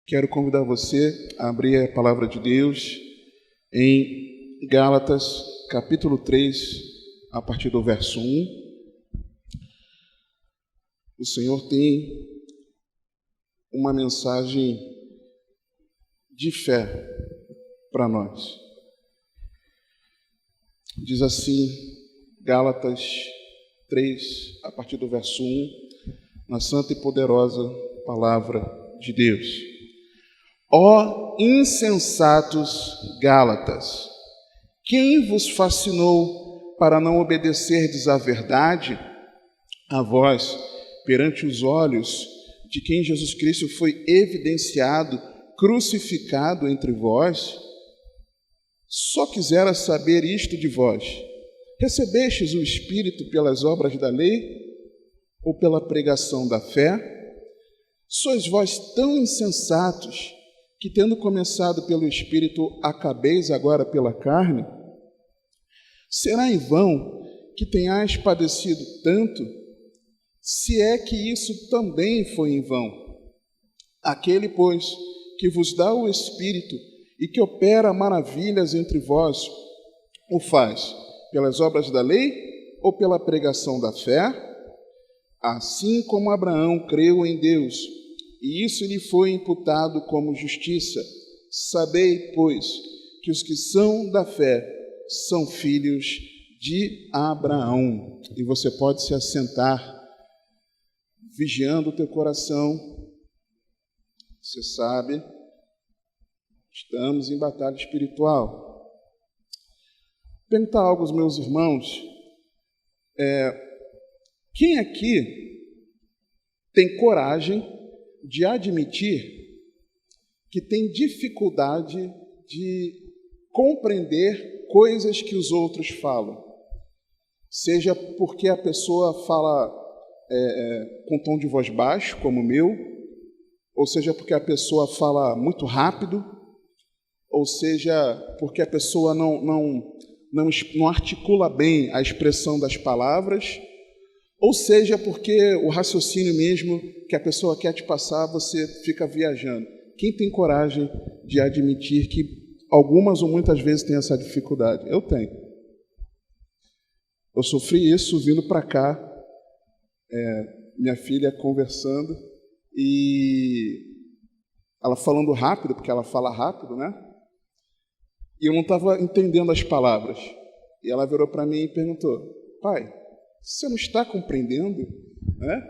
Quero convidar você a abrir a palavra de Deus em Gálatas, capítulo 3, a partir do verso 1. O Senhor tem uma mensagem de fé para nós. Diz assim, Gálatas 3, a partir do verso 1, na santa e poderosa palavra de Deus. Ó insensatos Gálatas, quem vos fascinou para não obedecerdes à verdade? A vós, perante os olhos de quem Jesus Cristo foi evidenciado, crucificado entre vós? Só quisera saber isto de vós: recebestes o Espírito pelas obras da lei ou pela pregação da fé? Sois vós tão insensatos que, tendo começado pelo Espírito, acabeis agora pela carne? Será em vão que tenhais padecido tanto, se é que isso também foi em vão? Aquele, pois, que vos dá o Espírito e que opera maravilhas entre vós, o faz pelas obras da lei ou pela pregação da fé? Assim como Abraão creu em Deus, e isso lhe foi imputado como justiça. Sabei, pois, que os que são da fé são filhos de Abraão. E você pode se assentar, vigiando o teu coração. Você sabe, estamos em batalha espiritual. Perguntar algo aos meus irmãos. Quem aqui tem coragem de admitir que tem dificuldade de compreender coisas que os outros falam? Seja porque a pessoa fala com tom de voz baixo, como o meu, ou seja porque a pessoa fala muito rápido, ou seja porque a pessoa não articula bem a expressão das palavras, ou seja porque o raciocínio mesmo que a pessoa quer te passar, você fica viajando. Quem tem coragem de admitir que algumas ou muitas vezes tem essa dificuldade? Eu tenho. Eu sofri isso vindo para cá, minha filha conversando e ela falando rápido, porque ela fala rápido, né? E eu não estava entendendo as palavras. E ela virou para mim e perguntou: pai, você não está compreendendo? Né?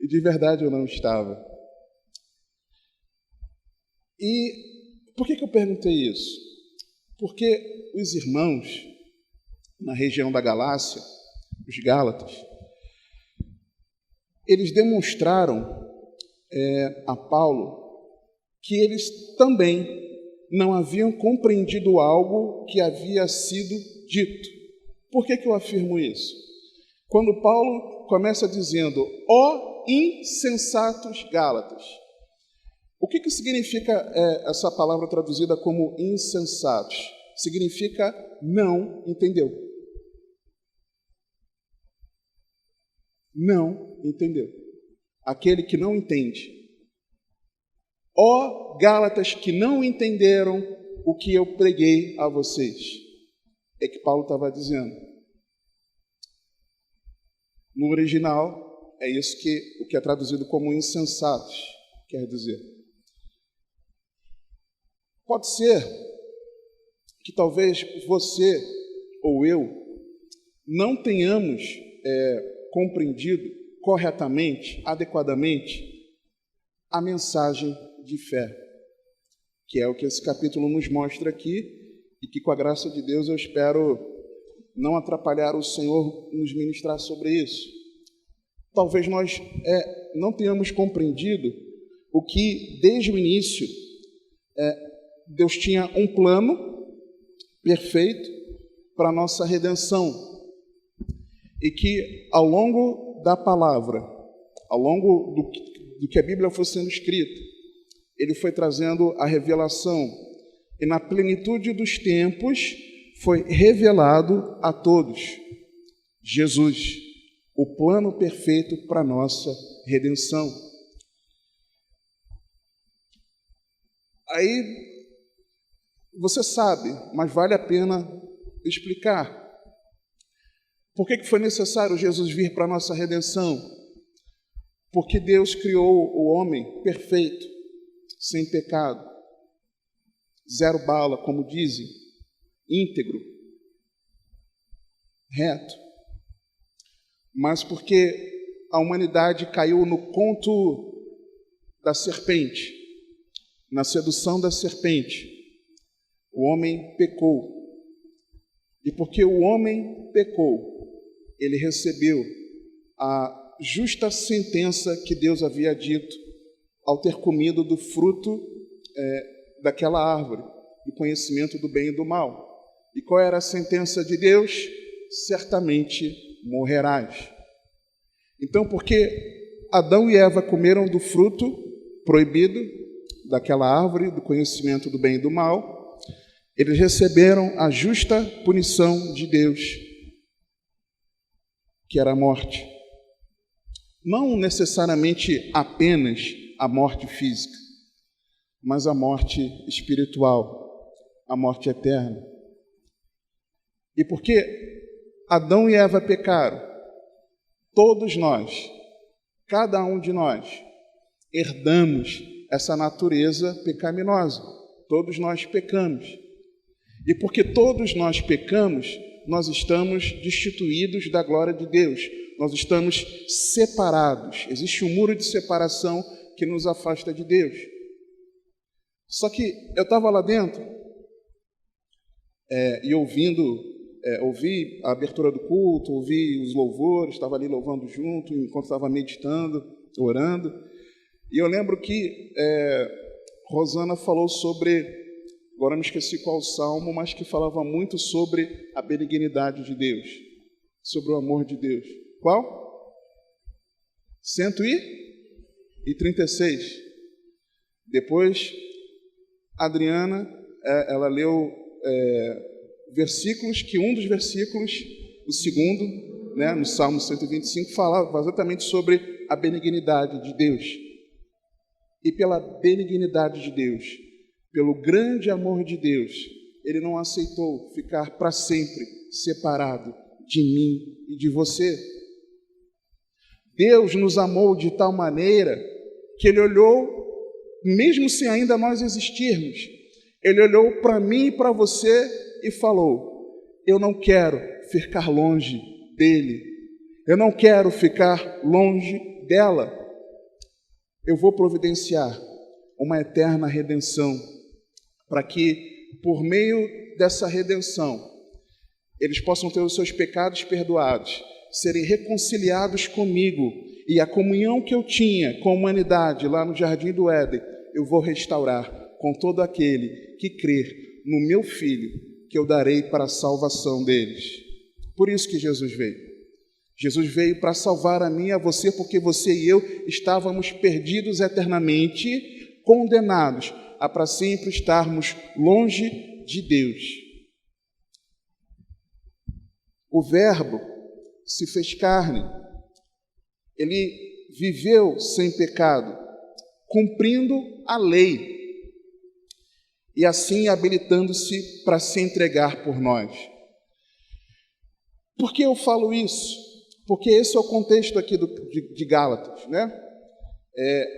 E de verdade eu não estava. E por que eu perguntei isso? Porque os irmãos na região da Galácia, os Gálatas, eles demonstraram a Paulo que eles também não haviam compreendido algo que havia sido dito. Por que eu afirmo isso? Quando Paulo começa dizendo, ó insensatos Gálatas, o que significa essa palavra traduzida como insensatos? Significa não entendeu. Não entendeu. Aquele que não entende. Ó Gálatas que não entenderam o que eu preguei a vocês. É que Paulo estava dizendo. No original, é isso o que é traduzido como insensatos quer dizer. Pode ser que talvez você ou eu não tenhamos compreendido corretamente, adequadamente, a mensagem de fé, que é o que esse capítulo nos mostra aqui e que, com a graça de Deus, eu espero não atrapalhar o Senhor nos ministrar sobre isso. Talvez nós não tenhamos compreendido o que, desde o início, Deus tinha um plano perfeito para a nossa redenção. E que, ao longo da palavra, ao longo do que a Bíblia foi sendo escrita, ele foi trazendo a revelação. E na plenitude dos tempos, foi revelado a todos Jesus, o plano perfeito para a nossa redenção. Aí você sabe, mas vale a pena explicar. Por que foi necessário Jesus vir para a nossa redenção? Porque Deus criou o homem perfeito, sem pecado, zero bala, como dizem, íntegro, reto. Mas porque a humanidade caiu no conto da serpente, na sedução da serpente, o homem pecou. E porque o homem pecou, ele recebeu a justa sentença que Deus havia dito ao ter comido do fruto daquela árvore, do conhecimento do bem e do mal. E qual era a sentença de Deus? Certamente morrerás. Então, porque Adão e Eva comeram do fruto proibido daquela árvore, do conhecimento do bem e do mal, eles receberam a justa punição de Deus, que era a morte. Não necessariamente apenas a morte física, mas a morte espiritual, a morte eterna. E porque Adão e Eva pecaram, todos nós, cada um de nós, herdamos essa natureza pecaminosa. Todos nós pecamos. E porque todos nós pecamos, nós estamos destituídos da glória de Deus. Nós estamos separados. Existe um muro de separação que nos afasta de Deus. Só que eu estava lá dentro e ouvi a abertura do culto, ouvi os louvores, estava ali louvando junto, enquanto estava meditando, orando. E eu lembro que Rosana falou sobre, agora não esqueci qual salmo, mas que falava muito sobre a benignidade de Deus, sobre o amor de Deus. Qual? 136. Depois, Adriana, ela leu versículos, que um dos versículos, o segundo, no Salmo 125, falava exatamente sobre a benignidade de Deus. E pela benignidade de Deus, pelo grande amor de Deus, Ele não aceitou ficar para sempre separado de mim e de você. Deus nos amou de tal maneira que Ele olhou, mesmo sem ainda nós existirmos, Ele olhou para mim e para você e falou: eu não quero ficar longe dele, eu não quero ficar longe dela. Eu vou providenciar uma eterna redenção, para que, por meio dessa redenção, eles possam ter os seus pecados perdoados, serem reconciliados comigo, e a comunhão que eu tinha com a humanidade lá no Jardim do Éden, eu vou restaurar com todo aquele que crer no meu Filho, que eu darei para a salvação deles. Por isso que Jesus veio. Jesus veio para salvar a mim e a você, porque você e eu estávamos perdidos eternamente, condenados a para sempre estarmos longe de Deus. O Verbo se fez carne, ele viveu sem pecado, cumprindo a lei, e assim habilitando-se para se entregar por nós. Por que eu falo isso? Porque esse é o contexto aqui de Gálatas, né?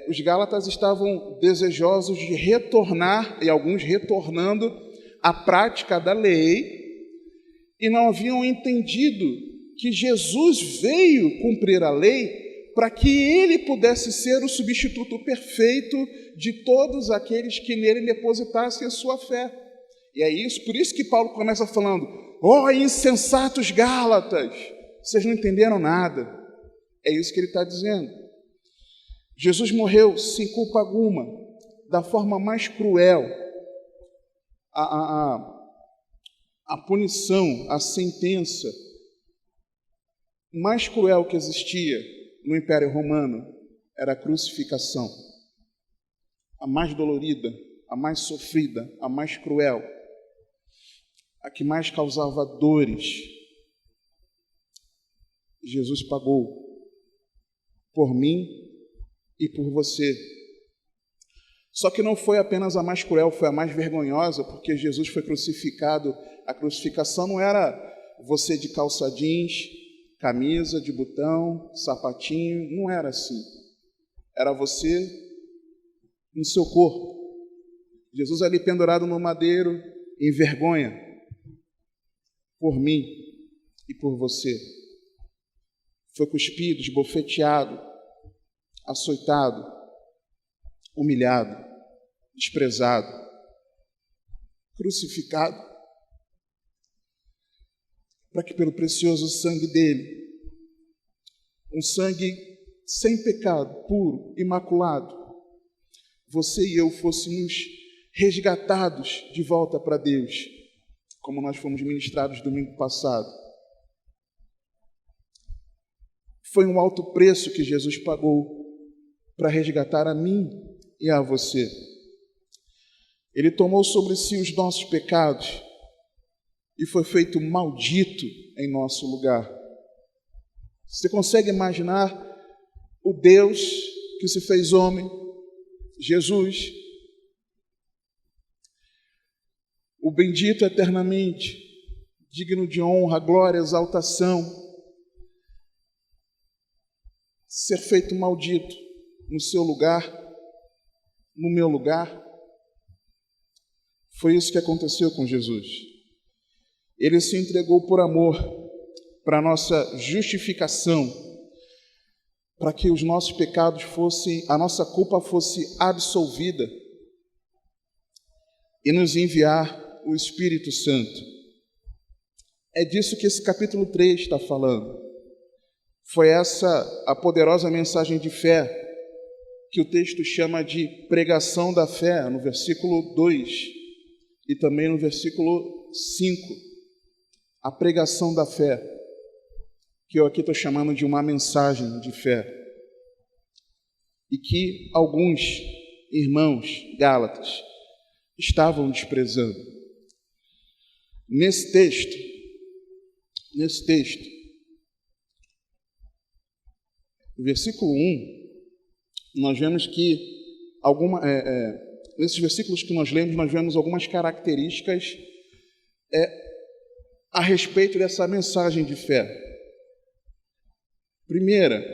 Os Gálatas estavam desejosos de retornar, e alguns retornando, à prática da lei, e não haviam entendido que Jesus veio cumprir a lei para que ele pudesse ser o substituto perfeito de todos aqueles que nele depositassem a sua fé. E é isso, por isso que Paulo começa falando: ó insensatos Gálatas, vocês não entenderam nada. É isso que ele está dizendo. Jesus morreu sem culpa alguma, da forma mais cruel. A punição, a sentença mais cruel que existia no Império Romano era a crucificação. A mais dolorida, a mais sofrida, a mais cruel, a que mais causava dores. Jesus pagou por mim e por você. Só que não foi apenas a mais cruel, foi a mais vergonhosa, porque Jesus foi crucificado. A crucificação não era você de calça jeans, camisa de botão, sapatinho, não era assim. Era você no seu corpo. Jesus ali pendurado no madeiro, em vergonha, por mim e por você. Foi cuspido, esbofeteado, açoitado, humilhado, desprezado, crucificado, para que pelo precioso sangue dele, um sangue sem pecado, puro, imaculado, você e eu fôssemos resgatados de volta para Deus, como nós fomos ministrados domingo passado. Foi um alto preço que Jesus pagou para resgatar a mim e a você. Ele tomou sobre si os nossos pecados e foi feito maldito em nosso lugar. Você consegue imaginar o Deus que se fez homem, Jesus, o bendito eternamente, digno de honra, glória, exaltação, ser feito maldito no seu lugar, no meu lugar? Foi isso que aconteceu com Jesus. Ele se entregou por amor para a nossa justificação, para que os nossos pecados fossem, a nossa culpa fosse absolvida e nos enviar o Espírito Santo. É disso que esse capítulo 3 está falando. Foi essa a poderosa mensagem de fé que o texto chama de pregação da fé, no versículo 2 e também no versículo 5. A pregação da fé, que eu aqui estou chamando de uma mensagem de fé, e que alguns irmãos gálatas estavam desprezando. Nesse texto, no versículo 1, nós vemos que nesses versículos que nós lemos, nós vemos algumas características a respeito dessa mensagem de fé. Primeira,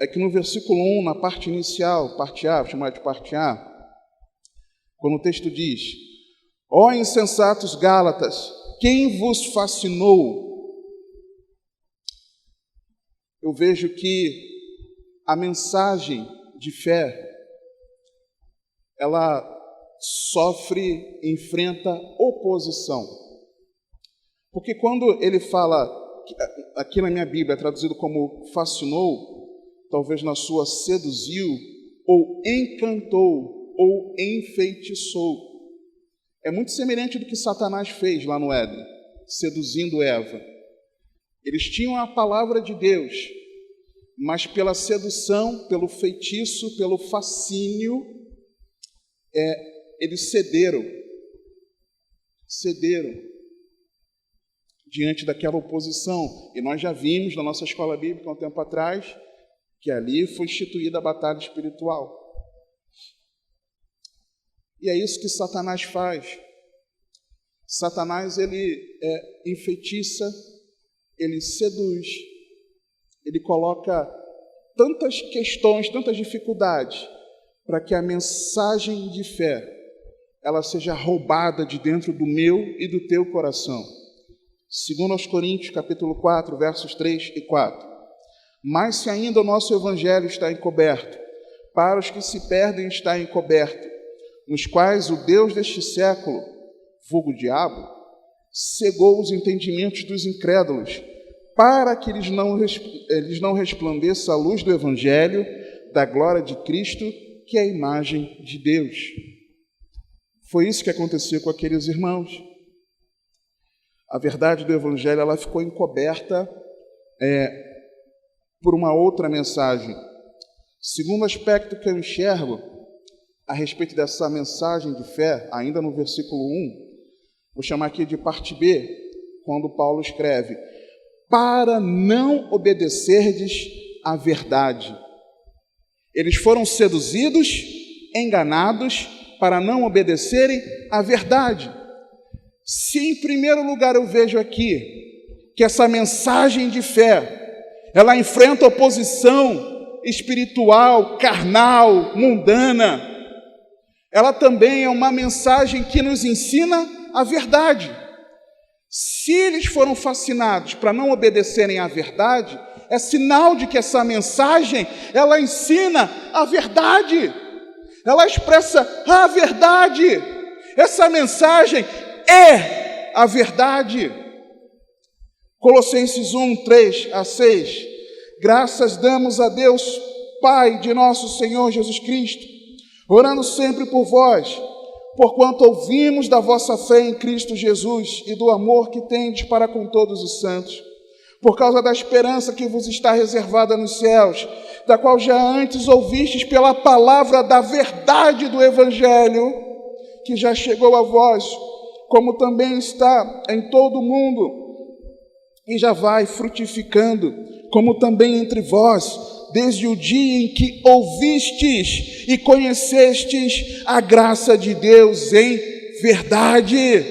é que no versículo 1, na parte inicial, parte A, vou chamar de parte A, quando o texto diz: ó insensatos Gálatas, quem vos fascinou? Eu vejo que a mensagem de fé, ela enfrenta oposição. Porque quando ele fala, aqui na minha Bíblia é traduzido como fascinou, talvez na sua seduziu, ou encantou, ou enfeitiçou. É muito semelhante do que Satanás fez lá no Éden, seduzindo Eva. Eles tinham a palavra de Deus, mas pela sedução, pelo feitiço, pelo fascínio, eles cederam diante daquela oposição. E nós já vimos na nossa escola bíblica, há um tempo atrás, que ali foi instituída a batalha espiritual. E é isso que Satanás faz. Satanás, ele enfeitiça, ele seduz, ele coloca tantas questões, tantas dificuldades, para que a mensagem de fé, ela seja roubada de dentro do meu e do teu coração. Segundo aos Coríntios, capítulo 4, versos 3 e 4. Mas se ainda o nosso evangelho está encoberto, para os que se perdem está encoberto, nos quais o Deus deste século, vulgo diabo, cegou os entendimentos dos incrédulos, para que lhes não resplandeça a luz do evangelho, da glória de Cristo, que é a imagem de Deus. Foi isso que aconteceu com aqueles irmãos. A verdade do evangelho, ela ficou encoberta por uma outra mensagem. Segundo aspecto que eu enxergo a respeito dessa mensagem de fé, ainda no versículo 1, vou chamar aqui de parte B, quando Paulo escreve: para não obedecerdes à verdade. Eles foram seduzidos, enganados para não obedecerem à verdade. Se, em primeiro lugar, eu vejo aqui que essa mensagem de fé, ela enfrenta oposição espiritual, carnal, mundana, ela também é uma mensagem que nos ensina a verdade. Se eles foram fascinados para não obedecerem à verdade, é sinal de que essa mensagem, ela ensina a verdade. Ela expressa a verdade. Essa mensagem é a verdade. Colossenses 1, 3 a 6. Graças damos a Deus, Pai de nosso Senhor Jesus Cristo, orando sempre por vós, porquanto ouvimos da vossa fé em Cristo Jesus e do amor que tendes para com todos os santos, por causa da esperança que vos está reservada nos céus, da qual já antes ouvistes pela palavra da verdade do Evangelho, que já chegou a vós, como também está em todo o mundo, e já vai frutificando, como também entre vós, desde o dia em que ouvistes e conhecestes a graça de Deus em verdade.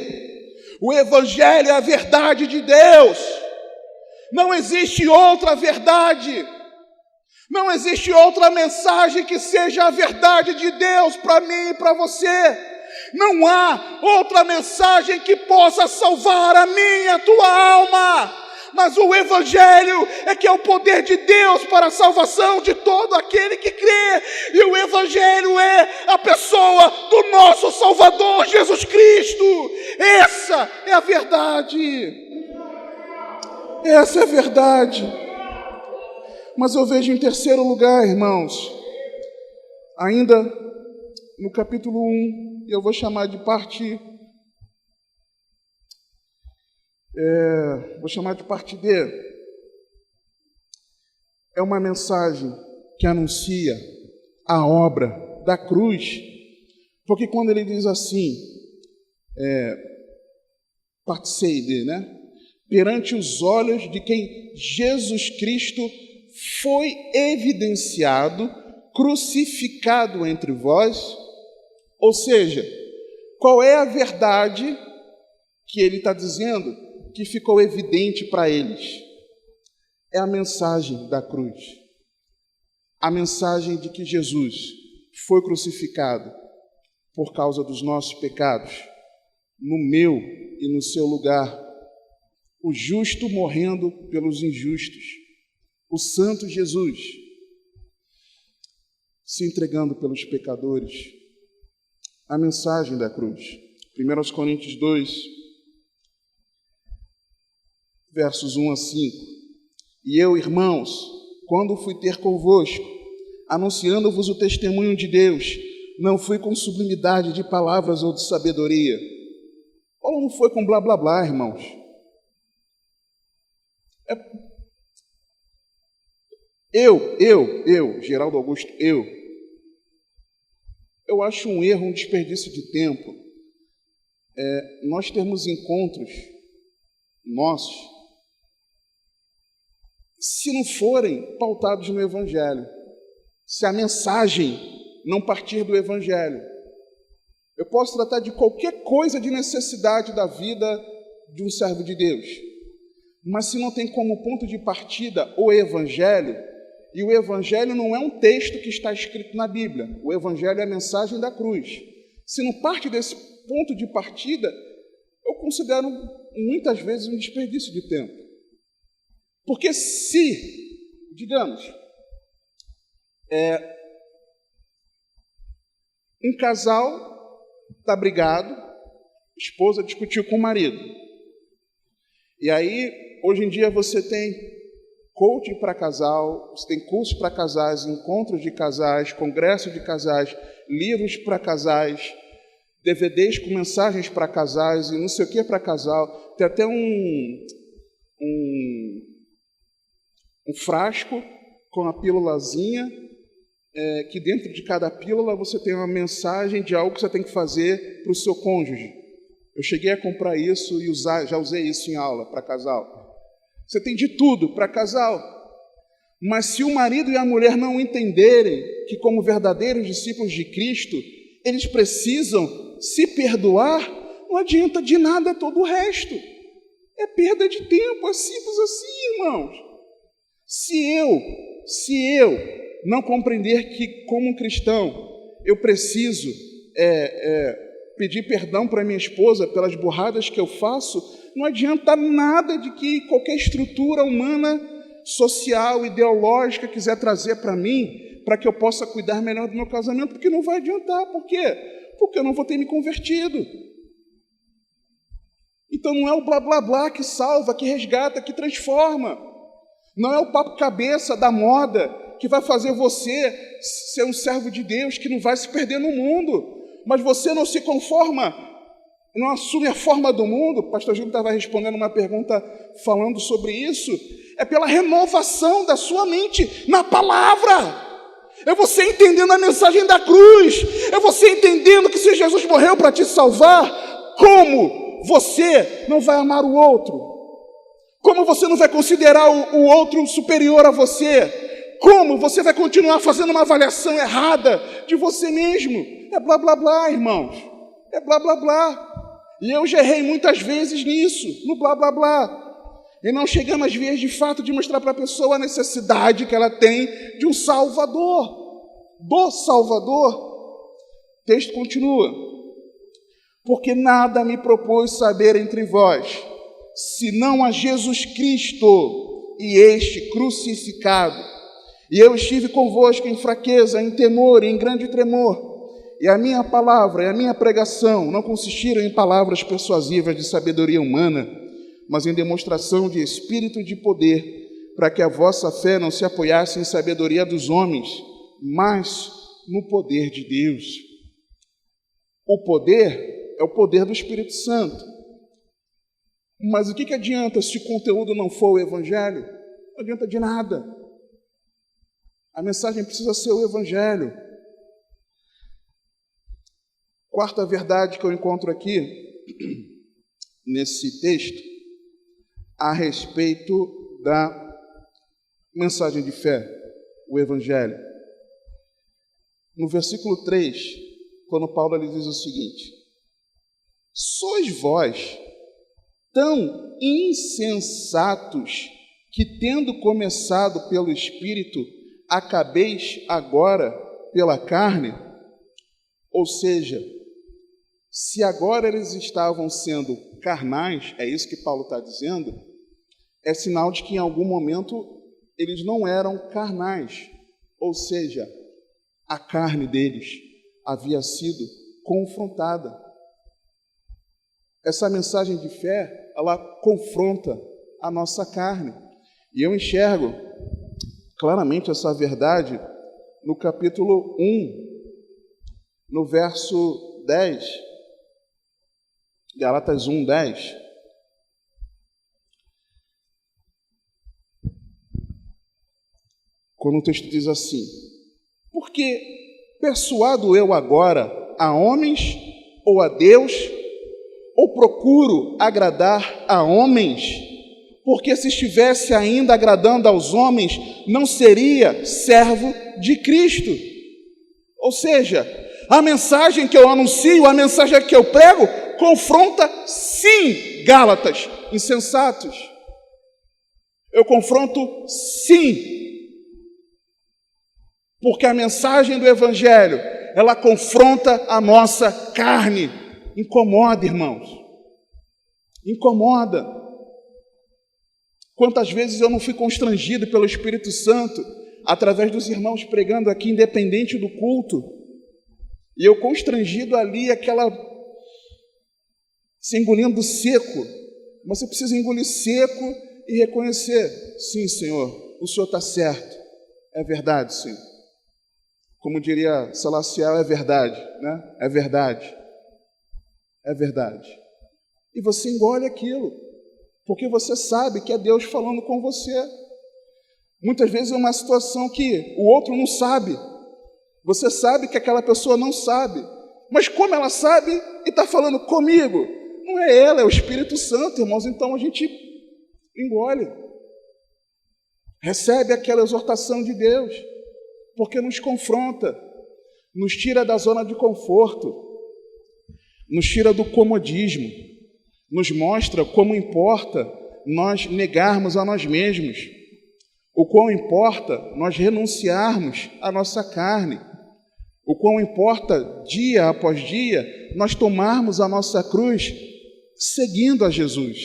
O Evangelho é a verdade de Deus. Não existe outra verdade. Não existe outra mensagem que seja a verdade de Deus para mim e para você. Não há outra mensagem que possa salvar a minha e a tua alma. Mas o Evangelho é que é o poder de Deus para a salvação de todo aquele que crê. E o Evangelho é a pessoa do nosso Salvador, Jesus Cristo. Essa é a verdade. Essa é a verdade. Mas eu vejo em terceiro lugar, irmãos, ainda no capítulo 1, eu vou chamar de parte... vou chamar de parte D. É uma mensagem que anuncia a obra da cruz, porque quando ele diz assim, parte C e D, né? Perante os olhos de quem Jesus Cristo foi evidenciado, crucificado entre vós. Ou seja, qual é a verdade que ele está dizendo que ficou evidente para eles? É a mensagem da cruz. A mensagem de que Jesus foi crucificado por causa dos nossos pecados, no meu e no seu lugar. O justo morrendo pelos injustos. O santo Jesus se entregando pelos pecadores. A mensagem da cruz. 1 Coríntios 2, versos 1 a 5. E eu, irmãos, quando fui ter convosco, anunciando-vos o testemunho de Deus, não fui com sublimidade de palavras ou de sabedoria. Paulo não foi com blá blá blá, irmãos. Geraldo Augusto, eu acho um erro, um desperdício de tempo, nós termos encontros nossos, se não forem pautados no Evangelho, se a mensagem não partir do Evangelho. Eu posso tratar de qualquer coisa de necessidade da vida de um servo de Deus, mas se não tem como ponto de partida o Evangelho, e o Evangelho não é um texto que está escrito na Bíblia, o Evangelho é a mensagem da cruz. Se não parte desse ponto de partida, eu considero muitas vezes um desperdício de tempo. Porque se, digamos, um casal está brigado, a esposa discutiu com o marido, e aí, hoje em dia, você tem coaching para casal, você tem cursos para casais, encontros de casais, congressos de casais, livros para casais, DVDs com mensagens para casais e não sei o que para casal. Tem até um frasco com a pílulazinha, que dentro de cada pílula você tem uma mensagem de algo que você tem que fazer para o seu cônjuge. Eu cheguei a comprar isso e já usei isso em aula para casal. Você tem de tudo para casal. Mas se o marido e a mulher não entenderem que, como verdadeiros discípulos de Cristo, eles precisam se perdoar, não adianta de nada todo o resto. É perda de tempo, é simples assim, irmãos. Se eu não compreender que, como um cristão, eu preciso pedir perdão para minha esposa pelas burradas que eu faço, não adianta nada de que qualquer estrutura humana, social, ideológica quiser trazer para mim, para que eu possa cuidar melhor do meu casamento, porque não vai adiantar. Por quê? Porque eu não vou ter me convertido. Então não é o blá blá blá que salva, que resgata, que transforma. Não é o papo cabeça da moda que vai fazer você ser um servo de Deus, que não vai se perder no mundo. Mas você não se conforma, não assume a forma do mundo. O pastor Gil estava respondendo uma pergunta falando sobre isso. É pela renovação da sua mente na palavra. É você entendendo a mensagem da cruz. É você entendendo que se Jesus morreu para te salvar, como você não vai amar o outro? Como você não vai considerar o outro superior a você? Como você vai continuar fazendo uma avaliação errada de você mesmo? É blá blá blá, irmãos. É blá blá blá. E eu já errei muitas vezes nisso, no blá blá blá. E não chegamos às vezes de fato de mostrar para a pessoa a necessidade que ela tem de um Salvador. Do Salvador. O texto continua. Porque nada me propôs saber entre vós, senão a Jesus Cristo e este crucificado. E eu estive convosco em fraqueza, em temor e em grande tremor. E a minha palavra e a minha pregação não consistiram em palavras persuasivas de sabedoria humana, mas em demonstração de espírito e de poder, para que a vossa fé não se apoiasse em sabedoria dos homens, mas no poder de Deus. O poder é o poder do Espírito Santo. Mas o que adianta se o conteúdo não for o Evangelho? Não adianta de nada. A mensagem precisa ser o Evangelho. Quarta verdade que eu encontro aqui, nesse texto, a respeito da mensagem de fé, o Evangelho. No versículo 3, quando Paulo lhe diz o seguinte: sois vós tão insensatos que, tendo começado pelo Espírito, acabeis agora pela carne? Ou seja, se agora eles estavam sendo carnais, é isso que Paulo está dizendo, é sinal de que em algum momento eles não eram carnais, ou seja, a carne deles havia sido confrontada. Essa mensagem de fé, ela confronta a nossa carne. E eu enxergo claramente essa verdade no capítulo 1, no verso 10, Gálatas 1, 10. Quando o texto diz assim: porque persuado eu agora a homens ou a Deus, ou procuro agradar a homens? Porque se estivesse ainda agradando aos homens, não seria servo de Cristo. Ou seja, a mensagem que eu anuncio, a mensagem que eu prego, confronta sim, Gálatas, insensatos. Eu confronto sim. Porque a mensagem do Evangelho, ela confronta a nossa carne. Incomoda, irmãos. Incomoda. Quantas vezes eu não fui constrangido pelo Espírito Santo, através dos irmãos pregando aqui, independente do culto, e eu constrangido ali, se engolindo seco. Mas você precisa engolir seco e reconhecer: sim, Senhor, o Senhor está certo. É verdade, Senhor. Como diria Salaciel, é verdade, né? É verdade. É verdade. E você engole aquilo, porque você sabe que é Deus falando com você. Muitas vezes é uma situação que o outro não sabe. Você sabe que aquela pessoa não sabe. Mas como ela sabe e está falando comigo? Não é ela, é o Espírito Santo, irmãos. Então a gente engole. Recebe aquela exortação de Deus, porque nos confronta. nos tira da zona de conforto, nos tira do comodismo, nos mostra como importa nós negarmos a nós mesmos, o quão importa nós renunciarmos à nossa carne, o quão importa, dia após dia, nós tomarmos a nossa cruz seguindo a Jesus.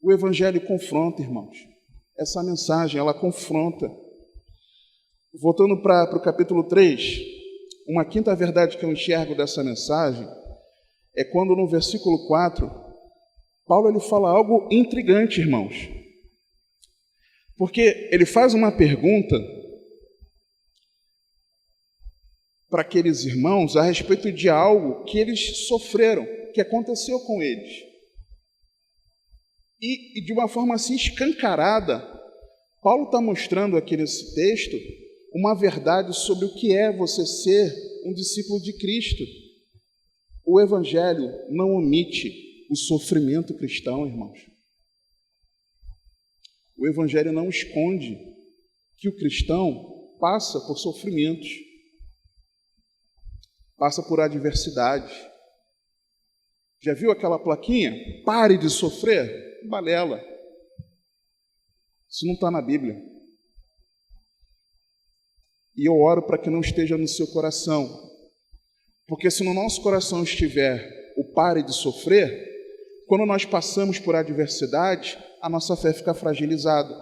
O Evangelho confronta, irmãos. Essa mensagem, ela confronta. Voltando para o capítulo 3, uma quinta verdade que eu enxergo dessa mensagem é quando no versículo 4, Paulo ele fala algo intrigante, irmãos. Porque ele faz uma pergunta para aqueles irmãos a respeito de algo que eles sofreram, que aconteceu com eles. E de uma forma assim escancarada, Paulo está mostrando aqui nesse texto uma verdade sobre o que é você ser um discípulo de Cristo. O Evangelho não omite o sofrimento cristão, irmãos. O Evangelho não esconde que o cristão passa por sofrimentos, passa por adversidades. Já viu aquela plaquinha? Pare de sofrer. Balela. Isso não está na Bíblia. E eu oro para que não esteja no seu coração. Porque se no nosso coração estiver o pare de sofrer, quando nós passamos por adversidade, a nossa fé fica fragilizada.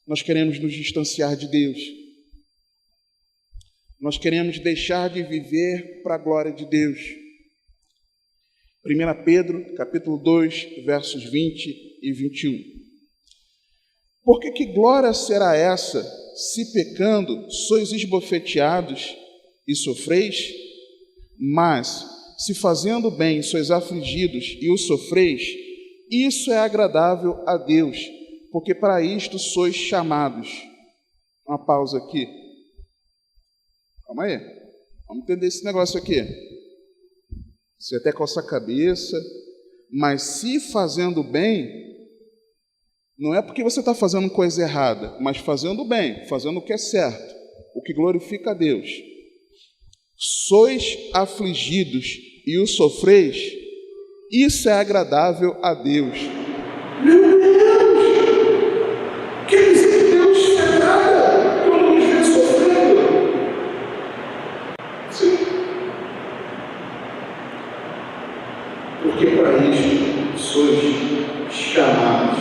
Nós queremos nos distanciar de Deus. Nós queremos deixar de viver para a glória de Deus. 1 Pedro, capítulo 2, versos 20 e 21. Porque que glória será essa, se pecando sois esbofeteados e sofreis? Mas, se fazendo bem sois afligidos e o sofreis, isso é agradável a Deus, porque para isto sois chamados. Uma pausa aqui. Calma aí. Vamos entender esse negócio aqui. Você até coça a cabeça, mas se fazendo bem, não é porque você está fazendo coisa errada, mas fazendo bem, fazendo o que é certo, o que glorifica a Deus. Sois afligidos e o sofreis, isso é agradável a Deus. Meu Deus! Quer dizer que Deus se agrada quando nos vê sofrendo? Sim. Porque para isso sois chamados.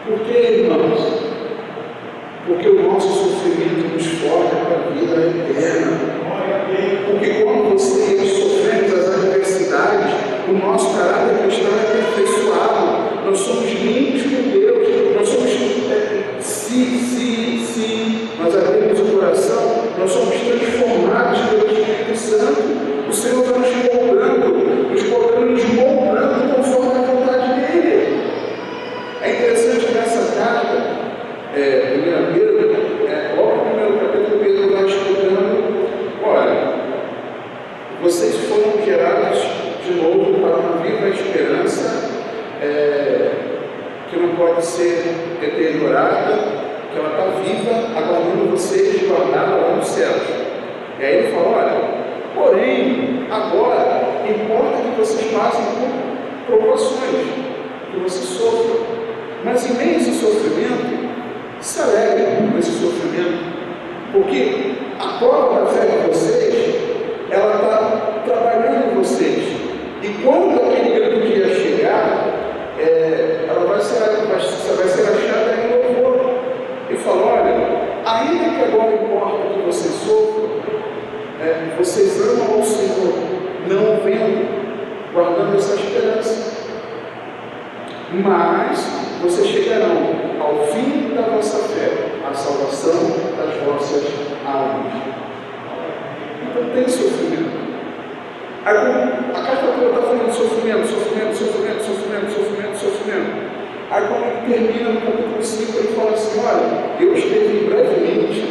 Por que, irmãos? Porque o nosso sofrimento nos forja para a vida eterna. Porque quando você e eu sofremos as adversidades, o nosso caráter cristão é aperfeiçoado. Nós somos limpos por Deus. Nós somos, se nós abrimos o coração, nós somos transformados pelo Espírito Santo. O Senhor está nos moldando conforme a vontade dEle. É interessante nessa carta, 1 Pedro, logo no primeiro capítulo, Pedro vai explicando, olha, vocês foram gerados de novo para uma viva esperança, que não pode ser deteriorada, que ela está viva, aguardando vocês guardada lá nos céus. E aí ele fala, olha, porém, agora, importa que vocês passem por provações, que vocês sofram, mas em meio a esse sofrimento, se alegrem com esse sofrimento, porque a prova da fé de vocês, ela está trabalhando em vocês, e quando aquele grande dia chegar, ela vai ser achada em louvor. E fala, olha, ainda que agora importa que vocês sofram, vocês amam ao Senhor, não o vendo, guardando essa esperança. Mas vocês chegarão ao fim da vossa fé, a salvação das vossas almas. Então tem sofrimento. A carta toda está falando de sofrimento. Aí quando ele termina no capítulo 5, ele fala assim, olha, eu escrevi brevemente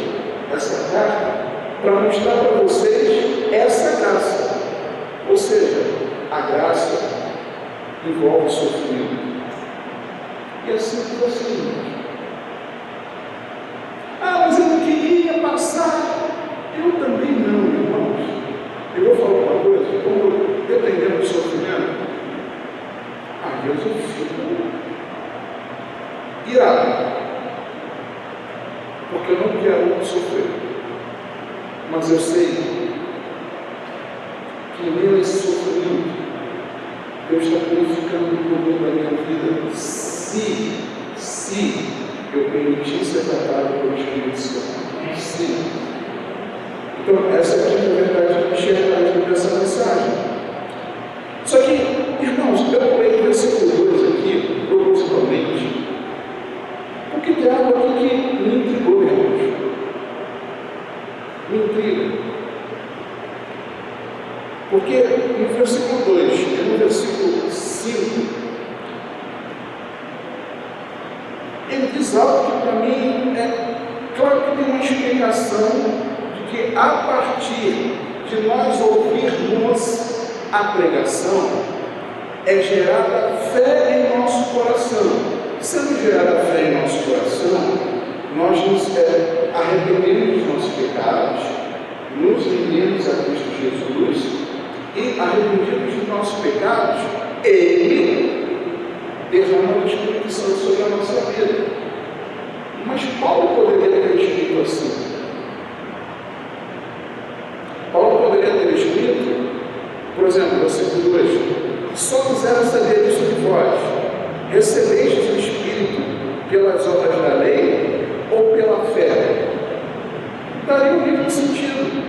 essa carta para mostrar para vocês essa graça. Ou seja, a graça envolve sofrimento. E assim que você. Mas eu não queria passar que eu não quero sofrer. Mas eu sei que meio a esse sofrimento, Deus está purificando o problema da minha vida se eu permitir ser tratado pelo Espírito Santo. Se. Então, essa é a quinta verdade que me chega dessa mensagem. Só que, irmãos, eu pulei o versículo 2 aqui, propositalmente, porque tem algo aqui que me intrigou, irmãos. Me intriga. Porque no versículo 2 e no versículo 5, ele diz algo que para mim é claro que tem uma explicação de que a partir de nós ouvirmos a pregação é gerada fé em nosso coração. Sendo gerada fé em nosso coração, nós nos arrependemos dos nossos pecados, nos rendemos a Cristo Jesus e, arrependidos dos nossos pecados, Ele derrama o Espírito Santo sobre a nossa vida. Mas Paulo poderia ter escrito assim. Paulo poderia ter escrito, por exemplo, versículo 2: só quiseram saber isso de vós, recebestes o Espírito pelas obras da lei ou pela fé? Daria o mesmo sentido.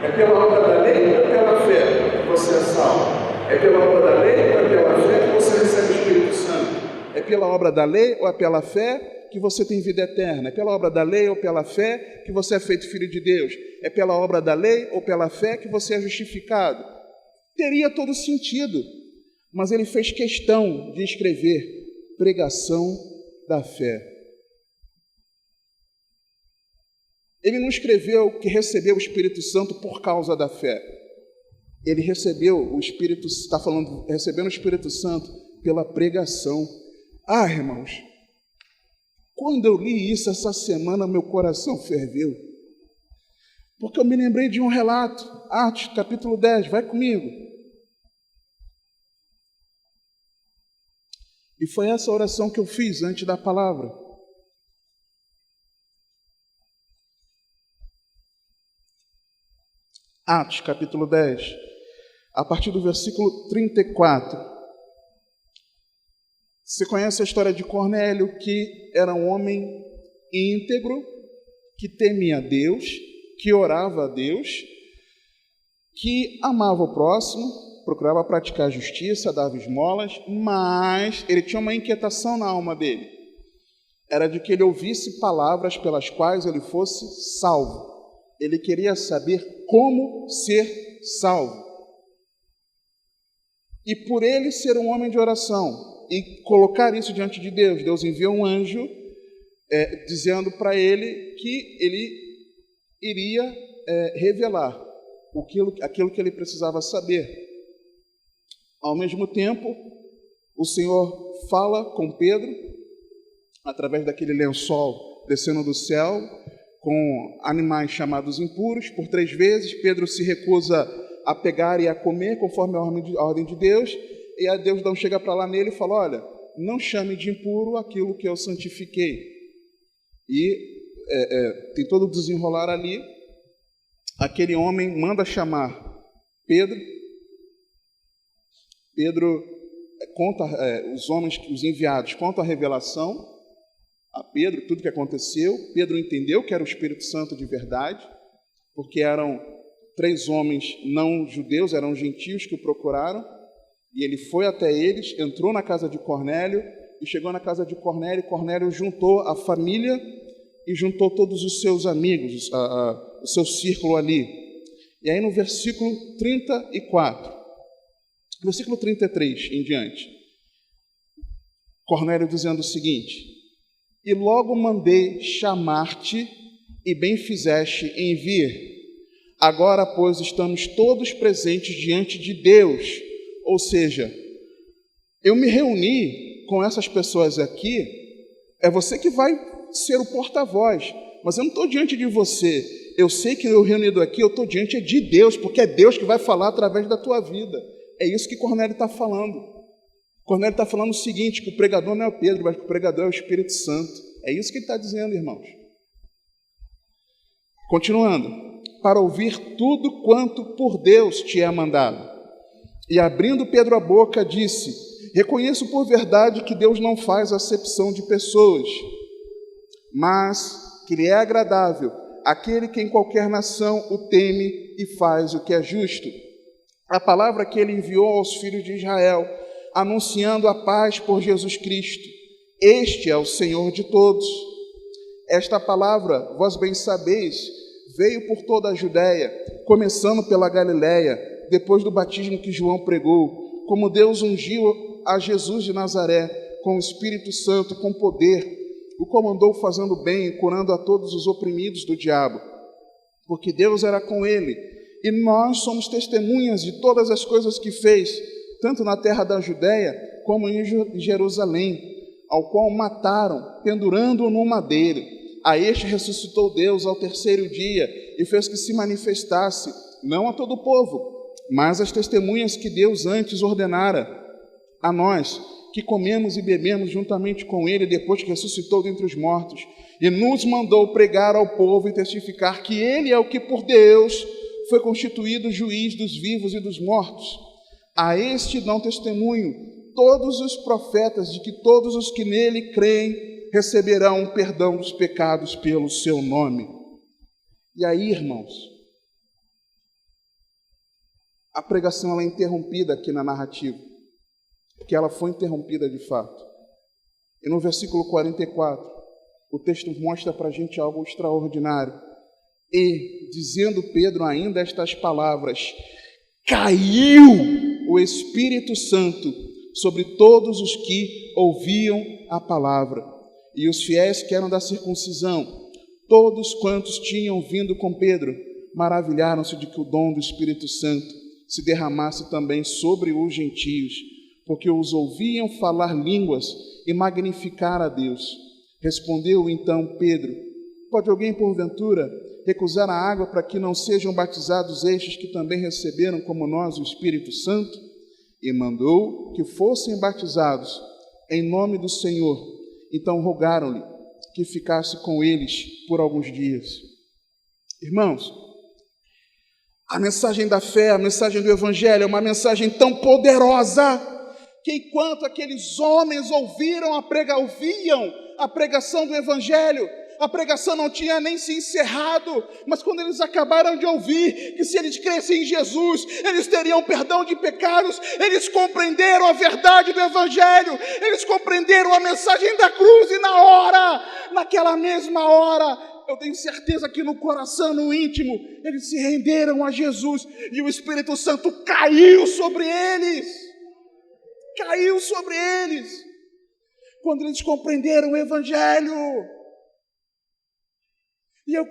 É pela obra da lei ou pela fé que você é salvo? É pela obra da lei ou é pela fé que você recebe o Espírito Santo? É pela obra da lei ou é pela fé que você tem vida eterna? É pela obra da lei ou pela fé que você é feito filho de Deus? É pela obra da lei ou pela fé que você é justificado? Teria todo sentido, mas ele fez questão de escrever pregação da fé. Ele não escreveu que recebeu o Espírito Santo por causa da fé. Ele recebeu o Espírito, está falando, recebendo o Espírito Santo pela pregação. Ah, irmãos, quando eu li isso essa semana, meu coração ferveu. Porque eu me lembrei de um relato, Atos, capítulo 10, vai comigo. E foi essa oração que eu fiz antes da palavra. Atos, capítulo 10, a partir do versículo 34. Você conhece a história de Cornélio, que era um homem íntegro, que temia a Deus, que orava a Deus, que amava o próximo, procurava praticar a justiça, dava esmolas, mas ele tinha uma inquietação na alma dele. Era de que ele ouvisse palavras pelas quais ele fosse salvo. Ele queria saber como ser salvo. E por ele ser um homem de oração e colocar isso diante de Deus, Deus enviou um anjo dizendo para ele que ele iria revelar aquilo que ele precisava saber. Ao mesmo tempo, o Senhor fala com Pedro, através daquele lençol descendo do céu, com animais chamados impuros, por 3 vezes. Pedro se recusa a pegar e a comer, conforme a ordem de Deus, e a Deus então chega para lá nele e fala: olha, não chame de impuro aquilo que eu santifiquei. E tem todo o desenrolar ali. Aquele homem manda chamar Pedro. Pedro conta, os enviados contam a revelação a Pedro, tudo que aconteceu. Pedro entendeu que era o Espírito Santo de verdade, porque eram 3 homens não judeus, eram gentios que o procuraram, e ele foi até eles, entrou na casa de Cornélio, e chegou na casa de Cornélio, Cornélio juntou a família e juntou todos os seus amigos, o seu círculo ali. E aí no versículo 34, versículo 33 em diante, Cornélio dizendo o seguinte: e logo mandei chamar-te, e bem fizeste em vir. Agora, pois, estamos todos presentes diante de Deus. Ou seja, eu me reuni com essas pessoas aqui, é você que vai ser o porta-voz, mas eu não estou diante de você. Eu sei que eu reunido aqui, eu estou diante de Deus, porque é Deus que vai falar através da tua vida. É isso que Cornélio está falando. Cornélio está falando o seguinte, que o pregador não é o Pedro, mas que o pregador é o Espírito Santo. É isso que ele está dizendo, irmãos. Continuando. Para ouvir tudo quanto por Deus te é mandado. E abrindo Pedro a boca, disse: reconheço por verdade que Deus não faz acepção de pessoas, mas que lhe é agradável aquele que em qualquer nação o teme e faz o que é justo. A palavra que ele enviou aos filhos de Israel, anunciando a paz por Jesus Cristo. Este é o Senhor de todos. Esta palavra, vós bem sabeis, veio por toda a Judéia, começando pela Galiléia, depois do batismo que João pregou, como Deus ungiu a Jesus de Nazaré com o Espírito Santo, com poder, o comandou fazendo bem e curando a todos os oprimidos do diabo, porque Deus era com ele, e nós somos testemunhas de todas as coisas que fez, tanto na terra da Judéia como em Jerusalém, ao qual mataram, pendurando-o no madeiro. A este ressuscitou Deus ao terceiro dia e fez que se manifestasse, não a todo o povo, mas às testemunhas que Deus antes ordenara a nós, que comemos e bebemos juntamente com ele depois que ressuscitou dentre os mortos, e nos mandou pregar ao povo e testificar que ele é o que por Deus foi constituído juiz dos vivos e dos mortos. A este dão testemunho todos os profetas de que todos os que nele creem receberão o perdão dos pecados pelo seu nome. E aí, irmãos, a pregação ela é interrompida aqui na narrativa, porque ela foi interrompida de fato. E no versículo 44, o texto mostra para a gente algo extraordinário. E, dizendo Pedro ainda estas palavras, caiu o Espírito Santo sobre todos os que ouviam a palavra. E os fiéis que eram da circuncisão, todos quantos tinham vindo com Pedro, maravilharam-se de que o dom do Espírito Santo se derramasse também sobre os gentios, porque os ouviam falar línguas e magnificar a Deus. Respondeu então Pedro: pode alguém, porventura, recusar a água para que não sejam batizados estes que também receberam como nós o Espírito Santo? E mandou que fossem batizados em nome do Senhor. Então rogaram-lhe que ficasse com eles por alguns dias. Irmãos, a mensagem da fé, a mensagem do Evangelho é uma mensagem tão poderosa que enquanto aqueles homens ouviam a pregação do Evangelho, a pregação não tinha nem se encerrado, mas quando eles acabaram de ouvir que se eles crescem em Jesus, eles teriam perdão de pecados, eles compreenderam a verdade do Evangelho, eles compreenderam a mensagem da cruz, e naquela mesma hora, eu tenho certeza que no coração, no íntimo, eles se renderam a Jesus, e o Espírito Santo caiu sobre eles, quando eles compreenderam o Evangelho. E eu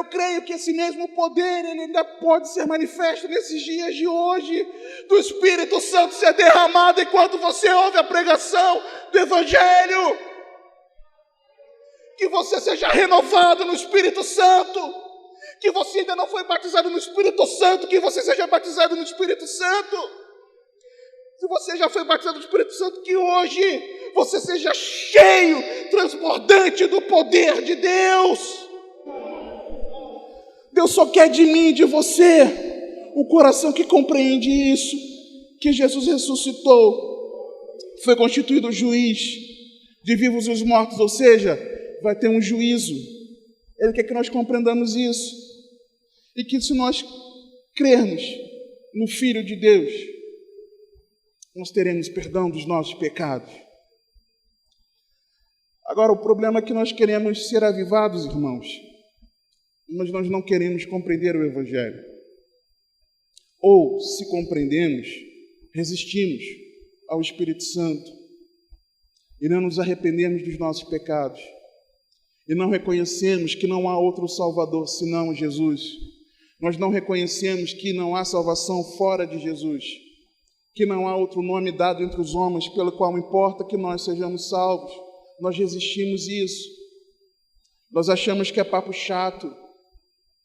creio que esse mesmo poder ele ainda pode ser manifesto nesses dias de hoje, do Espírito Santo ser derramado enquanto você ouve a pregação do Evangelho. Que você seja renovado no Espírito Santo, que você ainda não foi batizado no Espírito Santo, que você seja batizado no Espírito Santo. Se você já foi batizado no Espírito Santo, que hoje você seja cheio, transbordante do poder de Deus. Deus só quer de mim e de você o coração que compreende isso, que Jesus ressuscitou, foi constituído juiz de vivos e os mortos, ou seja, vai ter um juízo. Ele quer que nós compreendamos isso, e que se nós crermos no Filho de Deus, nós teremos perdão dos nossos pecados. Agora, o problema é que nós queremos ser avivados, irmãos, mas nós não queremos compreender o Evangelho. Ou, se compreendemos, resistimos ao Espírito Santo e não nos arrependemos dos nossos pecados e não reconhecemos que não há outro Salvador senão Jesus. Nós não reconhecemos que não há salvação fora de Jesus, que não há outro nome dado entre os homens pelo qual importa que nós sejamos salvos. Nós resistimos isso. Nós achamos que é papo chato,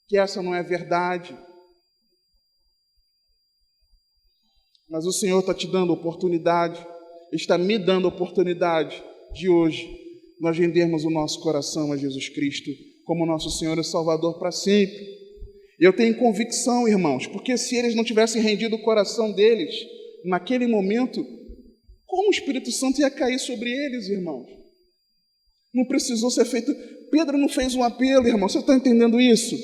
que essa não é verdade. Mas o Senhor está te dando oportunidade, está me dando oportunidade de hoje nós rendermos o nosso coração a Jesus Cristo como nosso Senhor e Salvador para sempre. Eu tenho convicção, irmãos, porque se eles não tivessem rendido o coração deles naquele momento, como o Espírito Santo ia cair sobre eles, irmãos? Não precisou ser feito. Pedro não fez um apelo, irmão. Você está entendendo isso?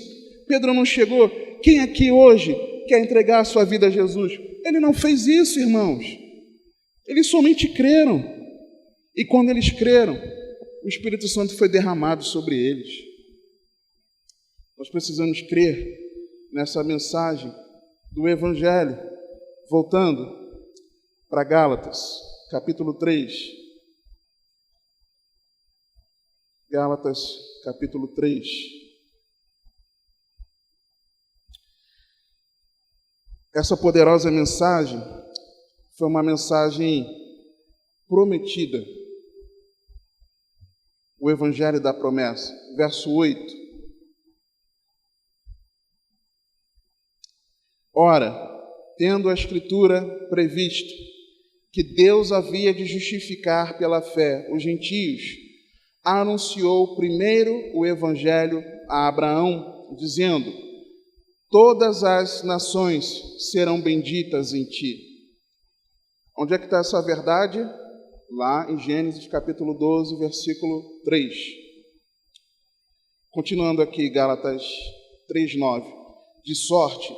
Pedro não chegou. Quem aqui hoje quer entregar a sua vida a Jesus? Ele não fez isso, irmãos. Eles somente creram. E quando eles creram, o Espírito Santo foi derramado sobre eles. Nós precisamos crer nessa mensagem do Evangelho. Voltando para Gálatas, capítulo 3. Gálatas, capítulo 3. Essa poderosa mensagem foi uma mensagem prometida. O Evangelho da Promessa, verso 8. Ora, tendo a Escritura previsto que Deus havia de justificar pela fé os gentios, anunciou primeiro o Evangelho a Abraão, dizendo: todas as nações serão benditas em ti. Onde é que está essa verdade? Lá em Gênesis capítulo 12, versículo 3. Continuando aqui, Gálatas 3:9. De sorte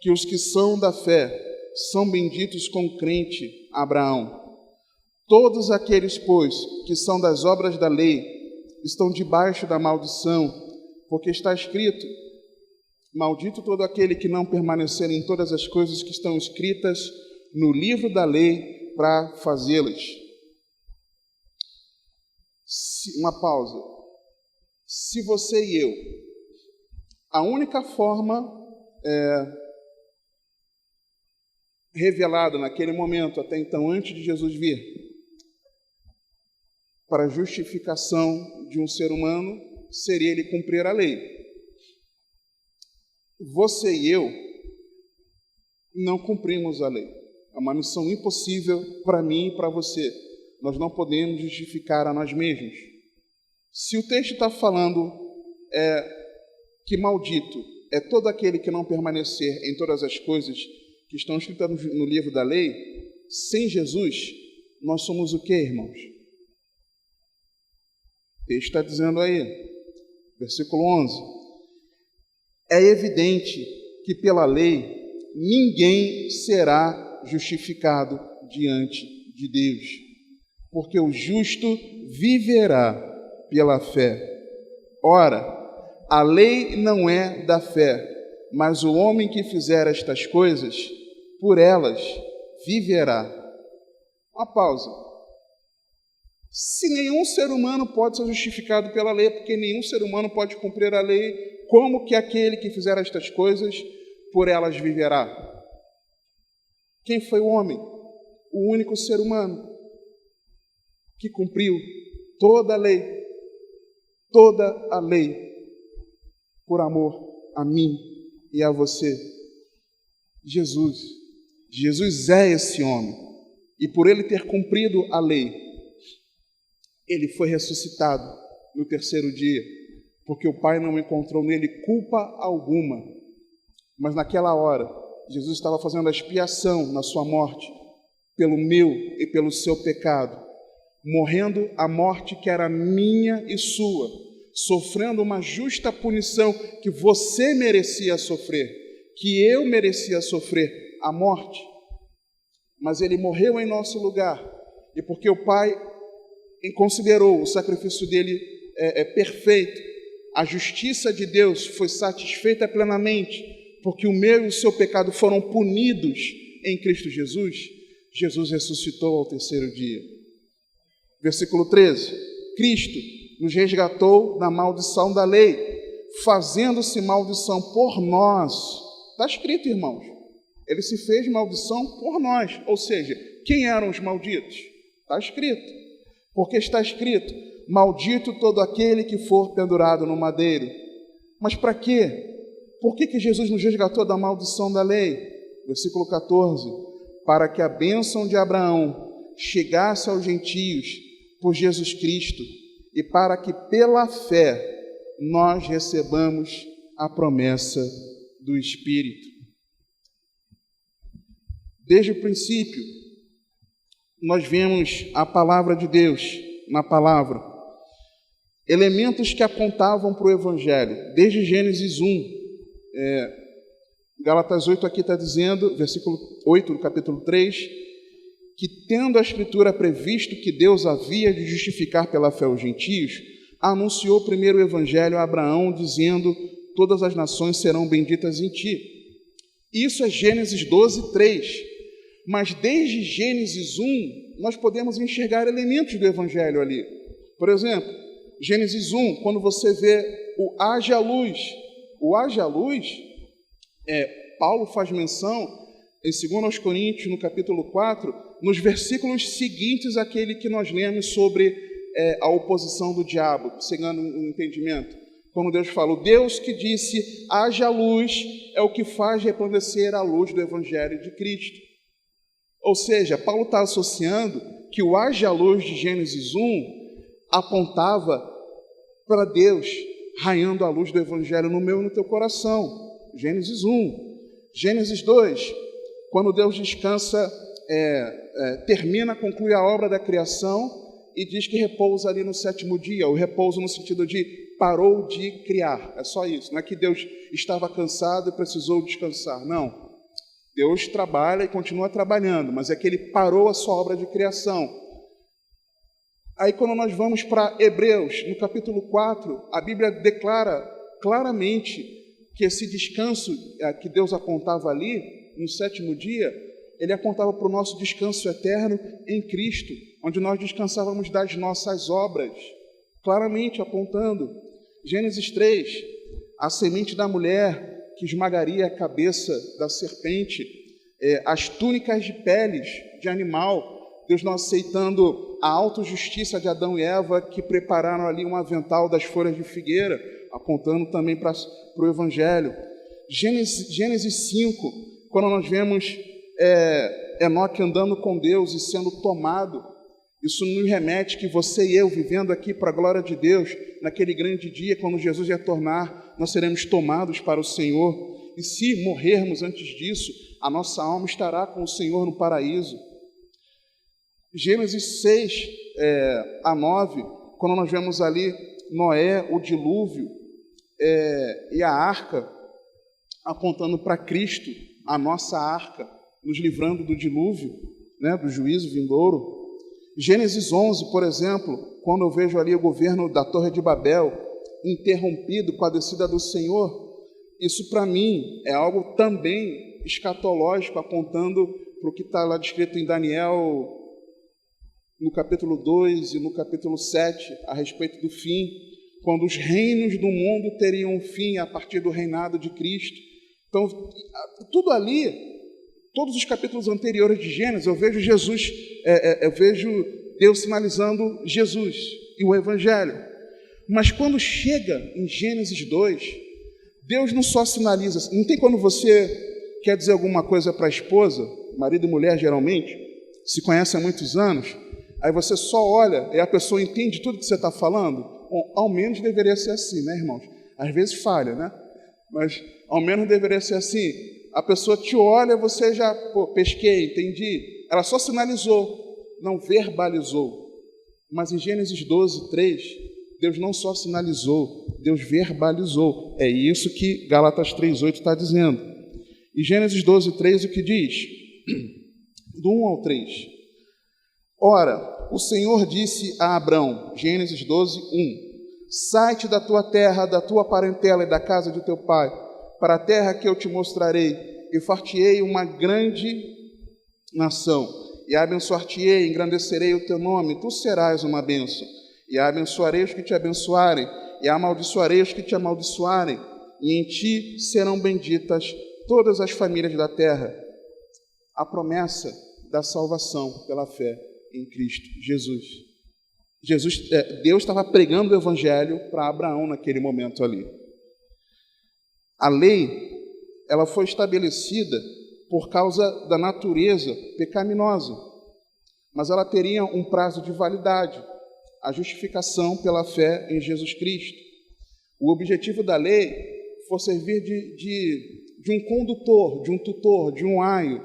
que os que são da fé são benditos com o crente Abraão. Todos aqueles, pois, que são das obras da lei, estão debaixo da maldição, porque está escrito: maldito todo aquele que não permanecer em todas as coisas que estão escritas no livro da lei para fazê-las. Uma pausa. Se você e eu, a única forma revelada naquele momento, até então, antes de Jesus vir, para a justificação de um ser humano, seria ele cumprir a lei. Você e eu não cumprimos a lei. É uma missão impossível para mim e para você. Nós não podemos justificar a nós mesmos. Se o texto está falando que maldito é todo aquele que não permanecer em todas as coisas que estão escritas no livro da lei, sem Jesus, nós somos o quê, irmãos? O texto está dizendo aí, versículo 11: é evidente que pela lei ninguém será justificado diante de Deus, porque o justo viverá pela fé. Ora, a lei não é da fé, mas o homem que fizer estas coisas, por elas viverá. Uma pausa. Se nenhum ser humano pode ser justificado pela lei, porque nenhum ser humano pode cumprir a lei, como que aquele que fizer estas coisas, por elas viverá? Quem foi o homem? O único ser humano que cumpriu toda a lei, por amor a mim e a você. Jesus. Jesus é esse homem. E por ele ter cumprido a lei, ele foi ressuscitado no terceiro dia, porque o Pai não encontrou nele culpa alguma. Mas naquela hora, Jesus estava fazendo a expiação na sua morte, pelo meu e pelo seu pecado, morrendo a morte que era minha e sua, sofrendo uma justa punição que você merecia sofrer, que eu merecia sofrer, a morte. Mas ele morreu em nosso lugar, e porque o Pai considerou o sacrifício dele perfeito, a justiça de Deus foi satisfeita plenamente, porque o meu e o seu pecado foram punidos em Cristo Jesus. Jesus ressuscitou ao terceiro dia. Versículo 13. Cristo nos resgatou da maldição da lei, fazendo-se maldição por nós. Está escrito, irmãos. Ele se fez maldição por nós. Ou seja, quem eram os malditos? Está escrito. Porque está escrito: maldito todo aquele que for pendurado no madeiro. Mas para quê? Por que Jesus nos resgatou da maldição da lei? Versículo 14. Para que a bênção de Abraão chegasse aos gentios por Jesus Cristo e para que pela fé nós recebamos a promessa do Espírito. Desde o princípio, nós vemos a palavra de Deus na palavra, elementos que apontavam para o Evangelho, desde Gênesis 1, Gálatas 8 aqui está dizendo, versículo 8 do capítulo 3, que tendo a Escritura previsto que Deus havia de justificar pela fé os gentios, anunciou primeiro o Evangelho a Abraão, dizendo, todas as nações serão benditas em ti. Isso é Gênesis 12, 3. Mas desde Gênesis 1, nós podemos enxergar elementos do Evangelho ali. Por exemplo, Gênesis 1, quando você vê o haja luz. O haja luz, Paulo faz menção em 2 Coríntios, no capítulo 4, nos versículos seguintes àquele que nós lemos sobre a oposição do diabo, seguindo o entendimento. Quando Deus fala, o Deus que disse, haja luz, é o que faz resplandecer a luz do Evangelho de Cristo. Ou seja, Paulo está associando que o haja luz de Gênesis 1 apontava para Deus raiando a luz do Evangelho no meu e no teu coração. Gênesis 1. Gênesis 2, quando Deus descansa, conclui a obra da criação e diz que repousa ali no sétimo dia. O repouso no sentido de parou de criar. É só isso. Não é que Deus estava cansado e precisou descansar. Não. Deus trabalha e continua trabalhando, mas é que Ele parou a sua obra de criação. Aí quando nós vamos para Hebreus, no capítulo 4, a Bíblia declara claramente que esse descanso que Deus apontava ali, no sétimo dia, Ele apontava para o nosso descanso eterno em Cristo, onde nós descansávamos das nossas obras, claramente apontando. Gênesis 3, a semente da mulher que esmagaria a cabeça da serpente, as túnicas de peles de animal, Deus não aceitando a autojustiça de Adão e Eva, que prepararam ali um avental das folhas de figueira, apontando também para o Evangelho. Gênesis 5, quando nós vemos Enoque andando com Deus e sendo tomado, isso nos remete que você e eu, vivendo aqui para a glória de Deus, naquele grande dia, quando Jesus retornar, nós seremos tomados para o Senhor. E se morrermos antes disso, a nossa alma estará com o Senhor no paraíso. Gênesis 6 a 9, quando nós vemos ali Noé, o dilúvio, e a arca, apontando para Cristo, a nossa arca, nos livrando do dilúvio, do juízo vindouro. Gênesis 11, por exemplo, quando eu vejo ali o governo da Torre de Babel interrompido com a descida do Senhor, isso para mim é algo também escatológico, apontando para o que está lá descrito em Daniel, no capítulo 2 e no capítulo 7, a respeito do fim, quando os reinos do mundo teriam um fim a partir do reinado de Cristo. Então, tudo ali, todos os capítulos anteriores de Gênesis, eu vejo Jesus, eu vejo Deus sinalizando Jesus e o Evangelho. Mas quando chega em Gênesis 2, Deus não só sinaliza, não tem quando você quer dizer alguma coisa para a esposa, marido e mulher geralmente, se conhecem há muitos anos, aí você só olha e a pessoa entende tudo que você está falando. Bom, ao menos deveria ser assim, né, irmãos? Às vezes falha, né? Mas ao menos deveria ser assim. A pessoa te olha, você já, pesquei, entendi. Ela só sinalizou, não verbalizou. Mas em Gênesis 12, 3, Deus não só sinalizou, Deus verbalizou. É isso que Gálatas 3:8 está dizendo. E Gênesis 12, 3, o que diz? Do 1 ao 3. Ora, o Senhor disse a Abrão, Gênesis 12, 1, sai-te da tua terra, da tua parentela e da casa de teu pai, para a terra que eu te mostrarei, e far-te-ei uma grande nação, e abençoar-te-ei, engrandecerei o teu nome, tu serás uma bênção, e abençoarei os que te abençoarem, e amaldiçoarei os que te amaldiçoarem, e em ti serão benditas todas as famílias da terra. A promessa da salvação pela fé em Cristo Jesus. Deus estava pregando o Evangelho para Abraão naquele momento ali. A lei, ela foi estabelecida por causa da natureza pecaminosa, mas ela teria um prazo de validade. a justificação pela fé em Jesus Cristo. O objetivo da lei foi servir de um condutor, de um tutor, de um aio,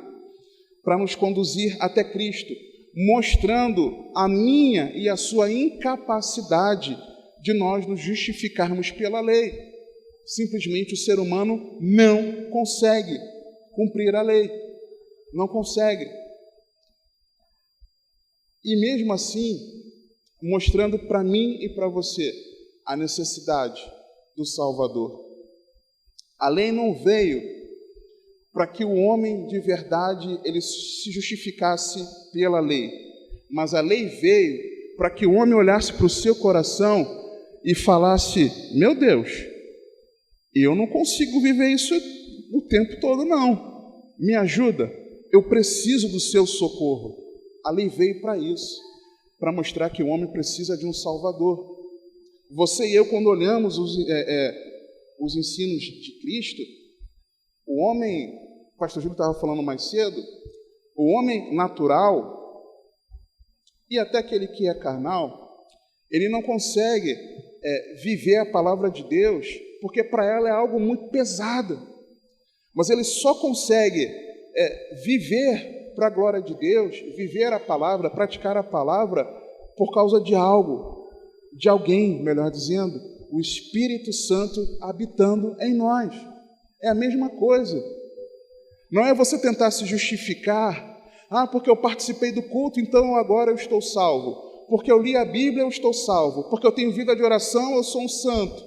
para nos conduzir até Cristo, mostrando a minha e a sua incapacidade de nós nos justificarmos pela lei. Simplesmente o ser humano não consegue cumprir a lei, não consegue. E mesmo assim, mostrando para mim e para você a necessidade do Salvador. A lei não veio para que o homem de verdade ele se justificasse pela lei, mas a lei veio para que o homem olhasse para o seu coração e falasse: meu Deus, eu não consigo viver isso o tempo todo não, me ajuda, eu preciso do seu socorro. A lei veio para isso, para mostrar que o homem precisa de um Salvador. Você e eu, quando olhamos os ensinos de Cristo, o homem, o pastor Júlio estava falando mais cedo, o homem natural e até aquele que é carnal, ele não consegue viver a palavra de Deus, porque para ela é algo muito pesado. Mas ele só consegue viver para a glória de Deus, viver a palavra, praticar a palavra, por causa de algo, de alguém, melhor dizendo, o Espírito Santo habitando em nós. É a mesma coisa. Não é você tentar se justificar, porque eu participei do culto, então agora eu estou salvo. Porque eu li a Bíblia, eu estou salvo. Porque eu tenho vida de oração, eu sou um santo.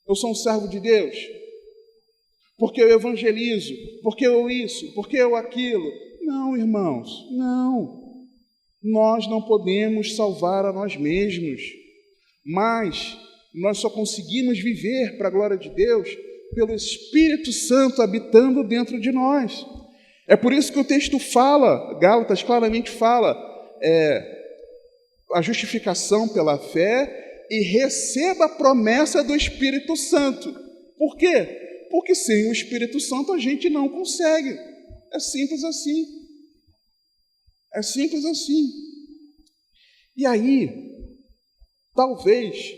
Eu sou um servo de Deus. Porque eu evangelizo, porque eu isso, porque eu aquilo. Não, irmãos, não. Nós não podemos salvar a nós mesmos, mas nós só conseguimos viver para a glória de Deus pelo Espírito Santo habitando dentro de nós. É por isso que o texto fala, Gálatas claramente fala, a justificação pela fé e receba a promessa do Espírito Santo. Por quê? Porque sem o Espírito Santo a gente não consegue. É simples assim. É simples assim. E aí, talvez,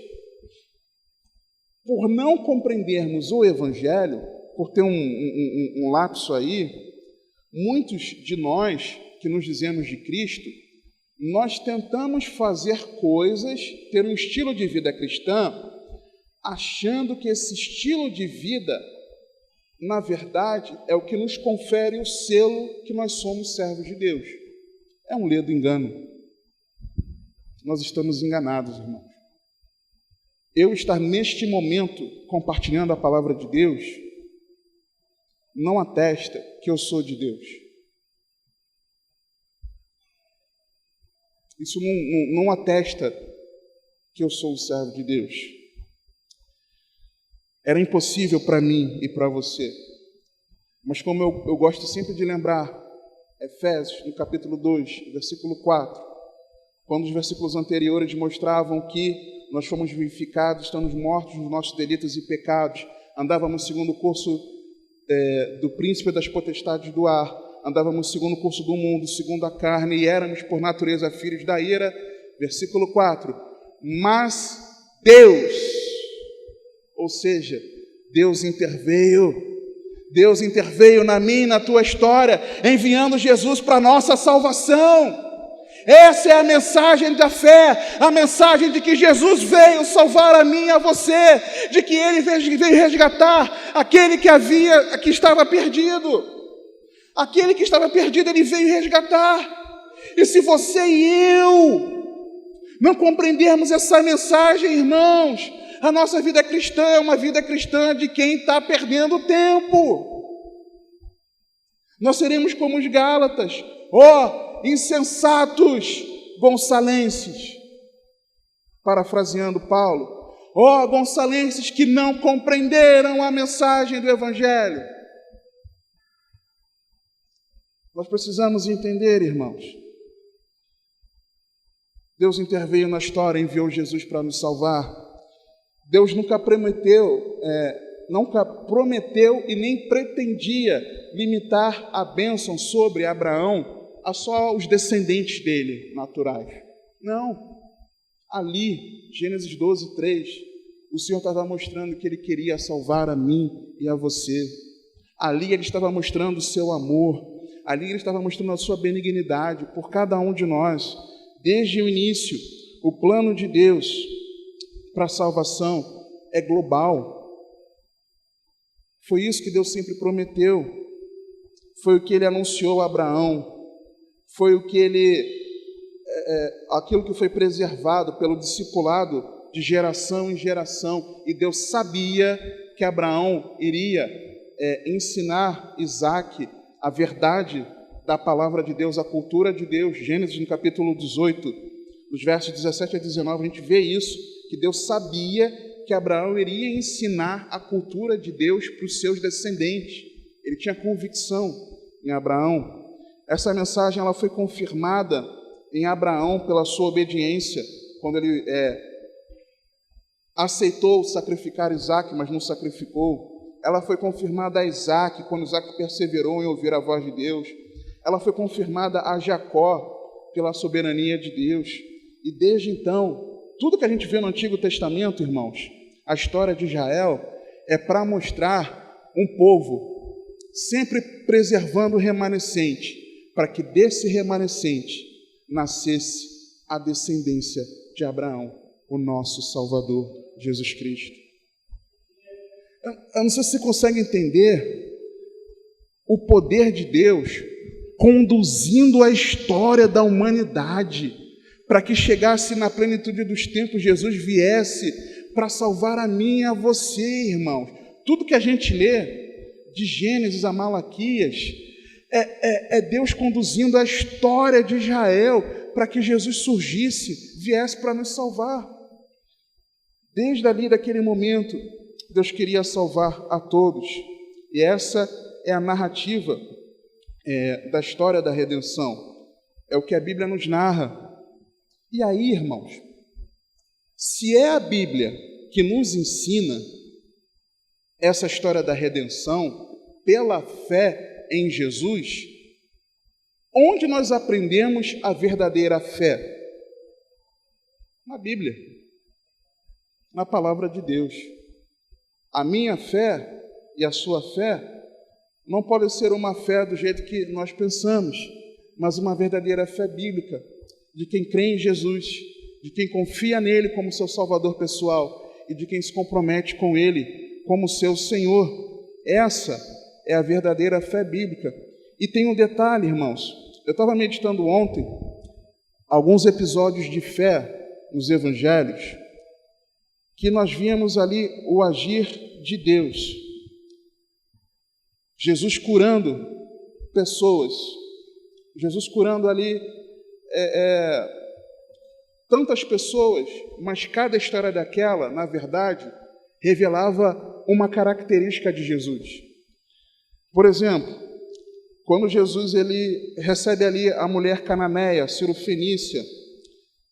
por não compreendermos o Evangelho, por ter um lapso aí, muitos de nós que nos dizemos de Cristo, nós tentamos fazer coisas, ter um estilo de vida cristã, achando que esse estilo de vida, na verdade, é o que nos confere o selo que nós somos servos de Deus. É um ledo engano. Nós estamos enganados, irmãos. Eu estar neste momento compartilhando a palavra de Deus não atesta que eu sou de Deus. Isso não atesta que eu sou o servo de Deus. Era impossível para mim e para você. Mas como eu gosto sempre de lembrar, Efésios, no capítulo 2, versículo 4, quando os versículos anteriores mostravam que nós fomos vivificados, estamos mortos nos nossos delitos e pecados, andávamos segundo o curso do príncipe das potestades do ar, andávamos segundo o curso do mundo, segundo a carne, e éramos por natureza filhos da ira. Versículo 4, mas Deus, ou seja, Deus interveio na minha e na tua história, enviando Jesus para a nossa salvação. Essa é a mensagem da fé, a mensagem de que Jesus veio salvar a mim e a você, de que Ele veio resgatar aquele que estava perdido. Aquele que estava perdido, Ele veio resgatar. E se você e eu não compreendermos essa mensagem, irmãos, a nossa vida cristã é uma vida cristã de quem está perdendo tempo. Nós seremos como os Gálatas, insensatos gonçalenses, parafraseando Paulo, gonçalenses que não compreenderam a mensagem do Evangelho. Nós precisamos entender, irmãos. Deus interveio na história, enviou Jesus para nos salvar. Deus nunca prometeu e nem pretendia limitar a bênção sobre Abraão a só os descendentes dele, naturais. Não. Ali, Gênesis 12, 3, o Senhor estava mostrando que Ele queria salvar a mim e a você. Ali Ele estava mostrando o seu amor. Ali Ele estava mostrando a sua benignidade por cada um de nós. Desde o início, o plano de Deus para a salvação é global. Foi isso que Deus sempre prometeu. Foi o que Ele anunciou a Abraão. Foi o que aquilo que foi preservado pelo discipulado de geração em geração. E Deus sabia que Abraão iria ensinar Isaque a verdade da palavra de Deus, a cultura de Deus. Gênesis, no capítulo 18, nos versos 17 a 19, a gente vê isso, que Deus sabia que Abraão iria ensinar a cultura de Deus para os seus descendentes. Ele tinha convicção em Abraão. Essa mensagem ela foi confirmada em Abraão pela sua obediência, quando ele aceitou sacrificar Isaque, mas não sacrificou. Ela foi confirmada a Isaque, quando Isaque perseverou em ouvir a voz de Deus. Ela foi confirmada a Jacó, pela soberania de Deus. E desde então, tudo que a gente vê no Antigo Testamento, irmãos, a história de Israel, é para mostrar um povo sempre preservando o remanescente, para que desse remanescente nascesse a descendência de Abraão, o nosso Salvador, Jesus Cristo. Eu não sei se você consegue entender o poder de Deus conduzindo a história da humanidade para que chegasse na plenitude dos tempos, Jesus viesse para salvar a mim e a você, irmãos. Tudo que a gente lê, de Gênesis a Malaquias, é Deus conduzindo a história de Israel para que Jesus surgisse, viesse para nos salvar. Desde ali, daquele momento, Deus queria salvar a todos. E essa é a narrativa da história da redenção. É o que a Bíblia nos narra. E aí, irmãos, se é a Bíblia que nos ensina essa história da redenção pela fé em Jesus, onde nós aprendemos a verdadeira fé? Na Bíblia, na palavra de Deus. A minha fé e a sua fé não pode ser uma fé do jeito que nós pensamos, mas uma verdadeira fé bíblica, de quem crê em Jesus, de quem confia nele como seu Salvador pessoal e de quem se compromete com ele como seu Senhor. Essa é a verdadeira fé bíblica. E tem um detalhe, irmãos. Eu estava meditando ontem alguns episódios de fé nos evangelhos, que nós víamos ali o agir de Deus. Jesus curando pessoas, Jesus curando ali tantas pessoas, mas cada história daquela, na verdade, revelava uma característica de Jesus. Por exemplo, quando Jesus ele recebe ali a mulher cananeia, Cirofenícia,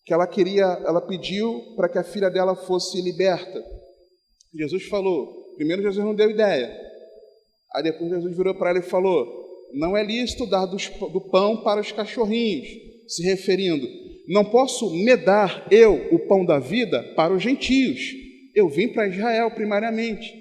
que ela pediu para que a filha dela fosse liberta. Jesus falou, primeiro Jesus não deu ideia, aí depois Jesus virou para ela e falou, não é lícito dar do pão para os cachorrinhos, se referindo, não posso me dar eu o pão da vida para os gentios, eu vim para Israel primariamente.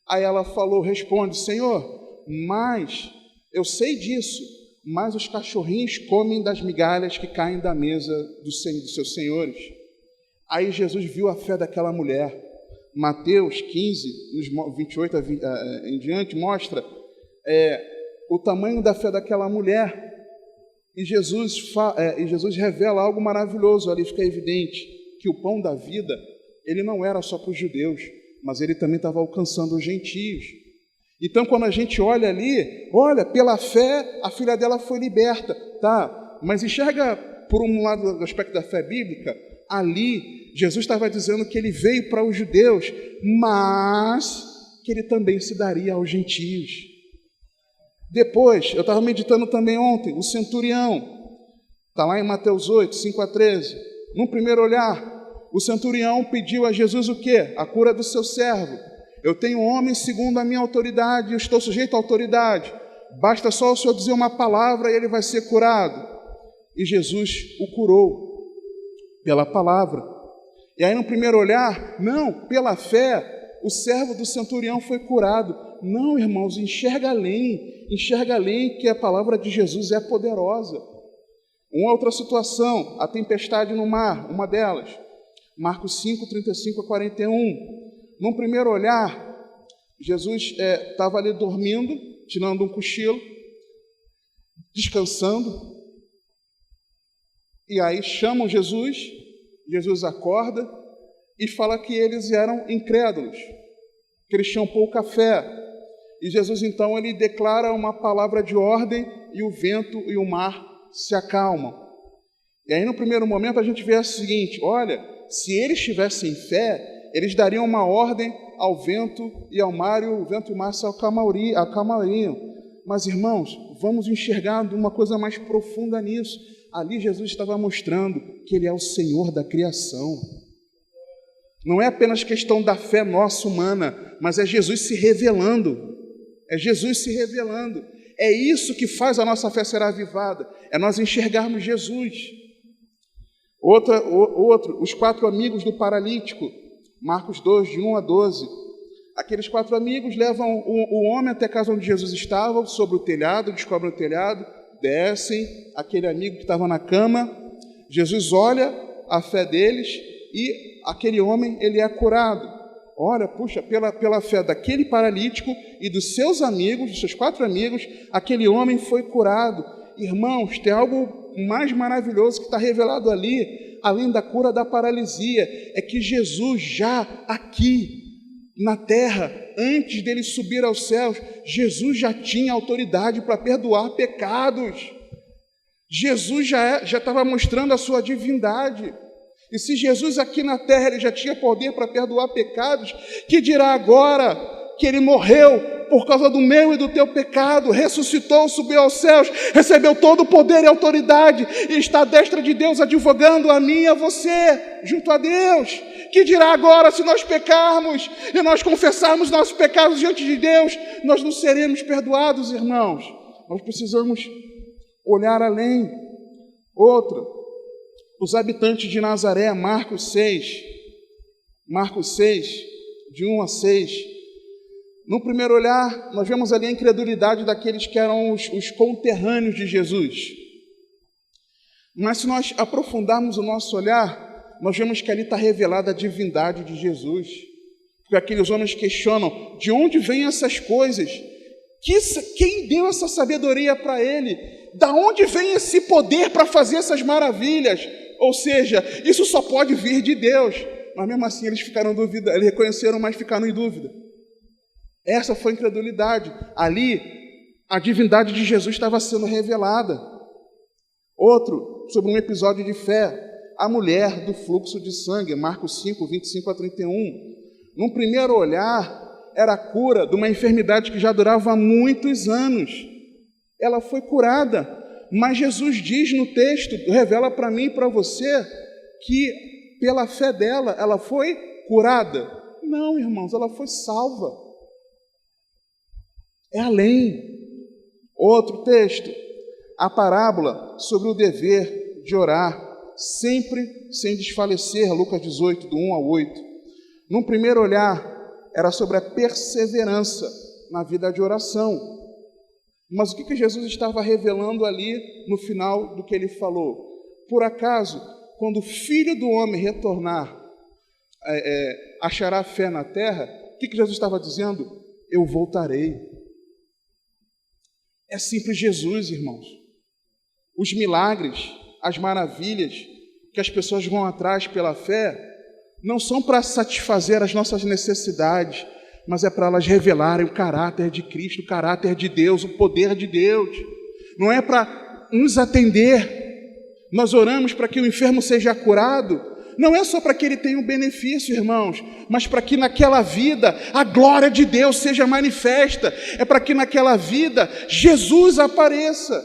Aí ela responde, Senhor, mas eu sei disso, mas os cachorrinhos comem das migalhas que caem da mesa dos seus senhores. Aí Jesus viu a fé daquela mulher. Mateus 15, nos 28 em diante, mostra o tamanho da fé daquela mulher. E Jesus revela algo maravilhoso ali, fica evidente que o pão da vida, ele não era só para os judeus, mas ele também estava alcançando os gentios. Então, quando a gente olha ali, pela fé, a filha dela foi liberta, tá? Mas enxerga, por um lado, do aspecto da fé bíblica, ali, Jesus estava dizendo que ele veio para os judeus, mas que ele também se daria aos gentios. Depois, eu estava meditando também ontem, o centurião, está lá em Mateus 8, 5 a 13. Num primeiro olhar, o centurião pediu a Jesus o quê? A cura do seu servo. Eu tenho um homem segundo a minha autoridade, eu estou sujeito à autoridade. Basta só o Senhor dizer uma palavra e ele vai ser curado. E Jesus o curou pela palavra. E aí, no primeiro olhar, não, pela fé, o servo do centurião foi curado. Não, irmãos, enxerga além que a palavra de Jesus é poderosa. Uma outra situação, a tempestade no mar, uma delas. Marcos 5, 35 a 41. Num primeiro olhar, Jesus estava ali dormindo, tirando um cochilo, descansando. E aí chamam Jesus, Jesus acorda e fala que eles eram incrédulos, que eles tinham pouca fé. E Jesus, então, ele declara uma palavra de ordem e o vento e o mar se acalmam. E aí, no primeiro momento, a gente vê o seguinte: olha, se eles tivessem fé, eles dariam uma ordem ao vento e ao mar, e o vento e o mar se acalmariam. Mas, irmãos, vamos enxergar uma coisa mais profunda nisso. Ali Jesus estava mostrando que Ele é o Senhor da criação. Não é apenas questão da fé nossa humana, mas é Jesus se revelando. É Jesus se revelando. É isso que faz a nossa fé ser avivada. É nós enxergarmos Jesus. Outro, os 4 amigos do paralítico, Marcos 2, de 1 a 12. Aqueles 4 amigos levam o homem até a casa onde Jesus estava, sobre o telhado, descobrem o telhado, descem, aquele amigo que estava na cama. Jesus olha a fé deles e aquele homem, ele é curado. Olha, puxa, pela fé daquele paralítico e dos seus amigos, dos seus 4 amigos, aquele homem foi curado. Irmãos, tem algo mais maravilhoso que está revelado ali, além da cura da paralisia, é que Jesus já aqui na terra, antes dele subir aos céus, Jesus já tinha autoridade para perdoar pecados. Jesus já estava mostrando a sua divindade. E se Jesus aqui na terra ele já tinha poder para perdoar pecados, que dirá agora que ele morreu por causa do meu e do teu pecado, ressuscitou, subiu aos céus, recebeu todo o poder e autoridade e está à destra de Deus advogando a mim e a você, junto a Deus. Que dirá agora se nós pecarmos e nós confessarmos nossos pecados diante de Deus, nós não seremos perdoados, irmãos. Nós precisamos olhar além. Outra, os habitantes de Nazaré, Marcos 6, de 1 a 6. No primeiro olhar, nós vemos ali a incredulidade daqueles que eram os conterrâneos de Jesus. Mas se nós aprofundarmos o nosso olhar, nós vemos que ali está revelada a divindade de Jesus. Porque aqueles homens questionam, de onde vêm essas coisas? Quem deu essa sabedoria para ele? Da onde vem esse poder para fazer essas maravilhas? Ou seja, isso só pode vir de Deus. Mas mesmo assim eles ficaram em dúvida, eles reconheceram, mas ficaram em dúvida. Essa foi a incredulidade. Ali, a divindade de Jesus estava sendo revelada. Outro, sobre um episódio de fé, a mulher do fluxo de sangue, Marcos 5, 25 a 31. Num primeiro olhar, era a cura de uma enfermidade que já durava muitos anos. Ela foi curada, mas Jesus diz no texto, revela para mim e para você, que pela fé dela, ela foi curada. Não, irmãos, ela foi salva. É além. Outro texto, a parábola sobre o dever de orar, sempre sem desfalecer, Lucas 18, do 1 ao 8. Num primeiro olhar, era sobre a perseverança na vida de oração. Mas o que Jesus estava revelando ali no final do que ele falou? Por acaso, quando o Filho do Homem retornar, achará fé na terra? O que Jesus estava dizendo? Eu voltarei. É simples Jesus, irmãos. Os milagres, as maravilhas que as pessoas vão atrás pela fé, não são para satisfazer as nossas necessidades, mas é para elas revelarem o caráter de Cristo, o caráter de Deus, o poder de Deus. Não é para nos atender. Nós oramos para que o enfermo seja curado. Não é só para que ele tenha um benefício, irmãos, mas para que naquela vida a glória de Deus seja manifesta. É para que naquela vida Jesus apareça.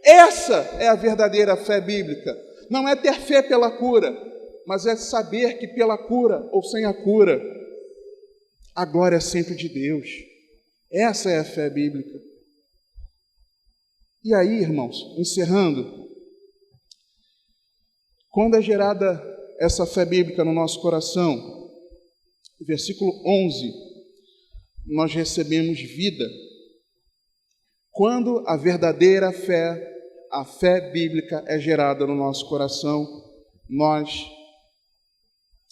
Essa é a verdadeira fé bíblica. Não é ter fé pela cura, mas é saber que pela cura ou sem a cura, a glória é sempre de Deus. Essa é a fé bíblica. E aí, irmãos, encerrando, quando é gerada essa fé bíblica no nosso coração, versículo 11, nós recebemos vida. Quando a verdadeira fé, a fé bíblica é gerada no nosso coração, nós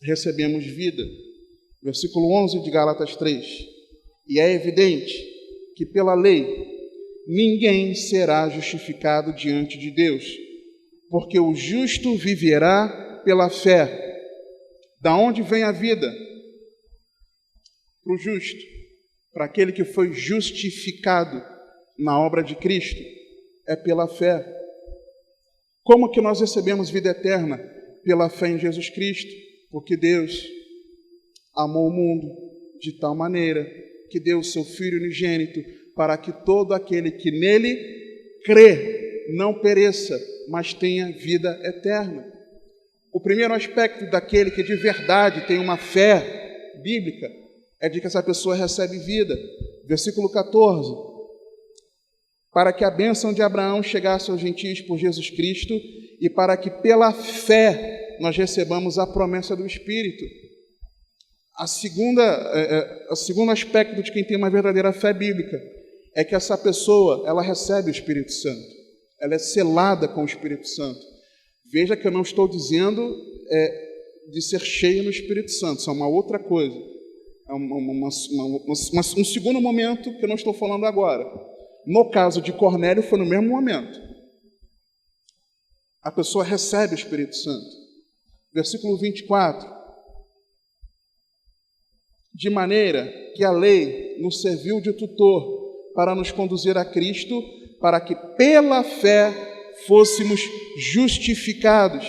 recebemos vida. Versículo 11 de Gálatas 3. E é evidente que pela lei ninguém será justificado diante de Deus, porque o justo viverá pela fé. Da onde vem a vida? Para o justo, para aquele que foi justificado na obra de Cristo, é pela fé. Como que nós recebemos vida eterna? Pela fé em Jesus Cristo, porque Deus amou o mundo de tal maneira que deu o seu Filho unigênito para que todo aquele que nele crê não pereça, mas tenha vida eterna. O primeiro aspecto daquele que de verdade tem uma fé bíblica é de que essa pessoa recebe vida. Versículo 14. Para que a bênção de Abraão chegasse aos gentios por Jesus Cristo e para que pela fé nós recebamos a promessa do Espírito. O segundo aspecto de quem tem uma verdadeira fé bíblica é que essa pessoa, ela recebe o Espírito Santo. Ela é selada com o Espírito Santo. Veja que eu não estou dizendo de ser cheio no Espírito Santo, isso é uma outra coisa. É um segundo momento que eu não estou falando agora. No caso de Cornélio, foi no mesmo momento. A pessoa recebe o Espírito Santo. Versículo 24. De maneira que a lei nos serviu de tutor para nos conduzir a Cristo, para que pela fé fôssemos justificados.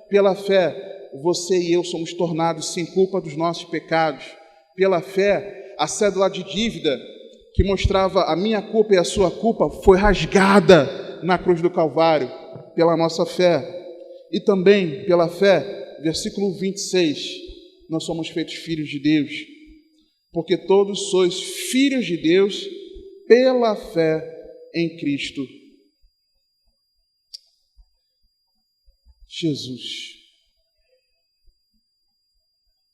Pela fé, você e eu somos tornados sem culpa dos nossos pecados. Pela fé, a cédula de dívida que mostrava a minha culpa e a sua culpa foi rasgada na cruz do Calvário, pela nossa fé. E também pela fé, versículo 26, nós somos feitos filhos de Deus, porque todos sois filhos de Deus pela fé em Cristo Jesus.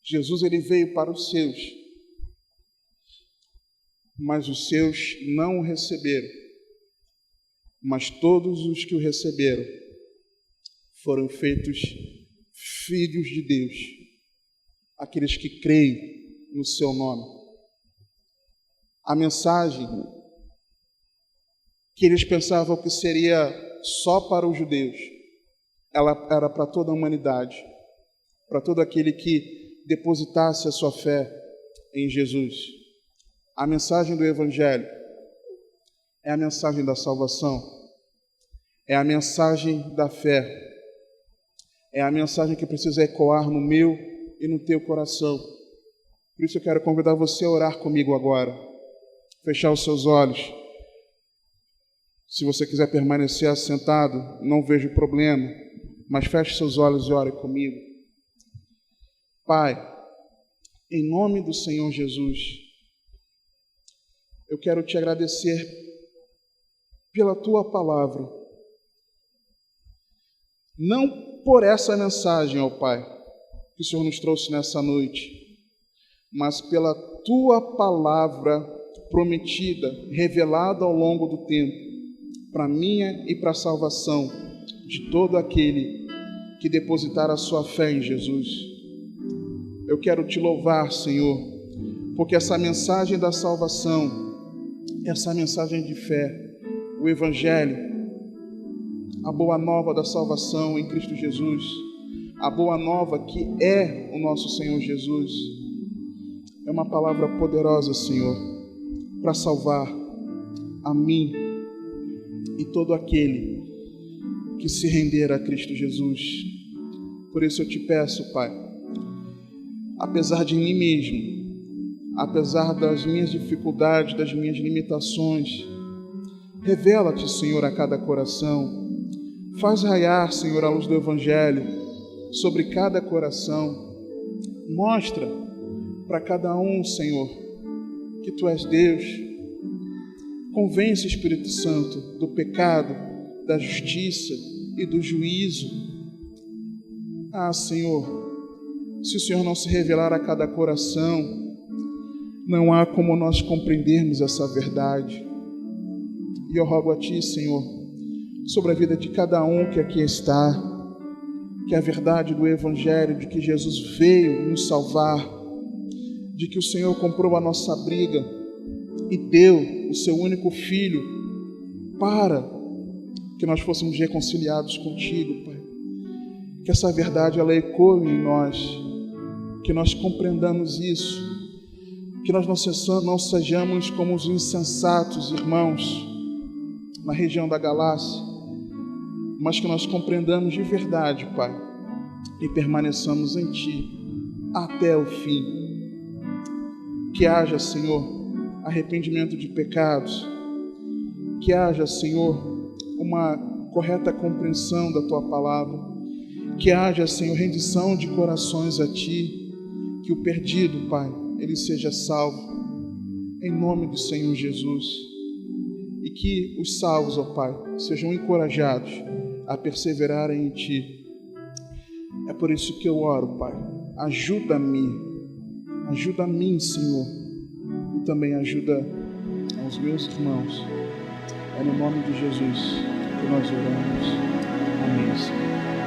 Jesus, ele veio para os seus, mas os seus não o receberam. Mas todos os que o receberam foram feitos filhos de Deus, aqueles que creem no seu nome. A mensagem que eles pensavam que seria só para os judeus, ela era para toda a humanidade, para todo aquele que depositasse a sua fé em Jesus. A mensagem do Evangelho é a mensagem da salvação, é a mensagem da fé, é a mensagem que precisa ecoar no meu e no teu coração. Por isso eu quero convidar você a orar comigo agora, fechar os seus olhos. Se você quiser permanecer assentado, não vejo problema, mas feche seus olhos e ore comigo. Pai, em nome do Senhor Jesus, eu quero te agradecer pela tua palavra. Não por essa mensagem, ó Pai, que o Senhor nos trouxe nessa noite, mas pela tua palavra prometida, revelada ao longo do tempo, para minha e para a salvação de todo aquele que depositar a sua fé em Jesus. Eu quero te louvar, Senhor, porque essa mensagem da salvação, essa mensagem de fé, o Evangelho, a boa nova da salvação em Cristo Jesus, a boa nova que é o nosso Senhor Jesus, é uma palavra poderosa, Senhor, para salvar a mim e todo aquele que se render a Cristo Jesus. Por isso eu te peço, Pai, apesar de mim mesmo, apesar das minhas dificuldades, das minhas limitações, revela-te, Senhor, a cada coração. Faz raiar, Senhor, a luz do Evangelho sobre cada coração. Mostra para cada um, Senhor, que Tu és Deus. Convence, Espírito Santo, do pecado, da justiça e do juízo. Ah, Senhor, Se o Senhor não se revelar a cada coração, não há como nós compreendermos essa verdade. E eu rogo a Ti, Senhor, sobre a vida de cada um que aqui está, que a verdade do Evangelho, de que Jesus veio nos salvar, de que o Senhor comprou a nossa briga e deu o Seu único Filho para que nós fôssemos reconciliados contigo, Pai. Que essa verdade ela ecoe em nós, que nós compreendamos isso, que nós não sejamos como os insensatos irmãos na região da Galácia, mas que nós compreendamos de verdade, Pai, e permaneçamos em Ti até o fim. Que haja, Senhor, arrependimento de pecados, que haja, Senhor, uma correta compreensão da Tua palavra, que haja, Senhor, rendição de corações a Ti, que o perdido, Pai, ele seja salvo, em nome do Senhor Jesus. E que os salvos, ó Pai, sejam encorajados a perseverarem em Ti. É por isso que eu oro, Pai. Ajuda-me, Senhor, e também ajuda aos meus irmãos. É no nome de Jesus que nós oramos. Amém, Senhor.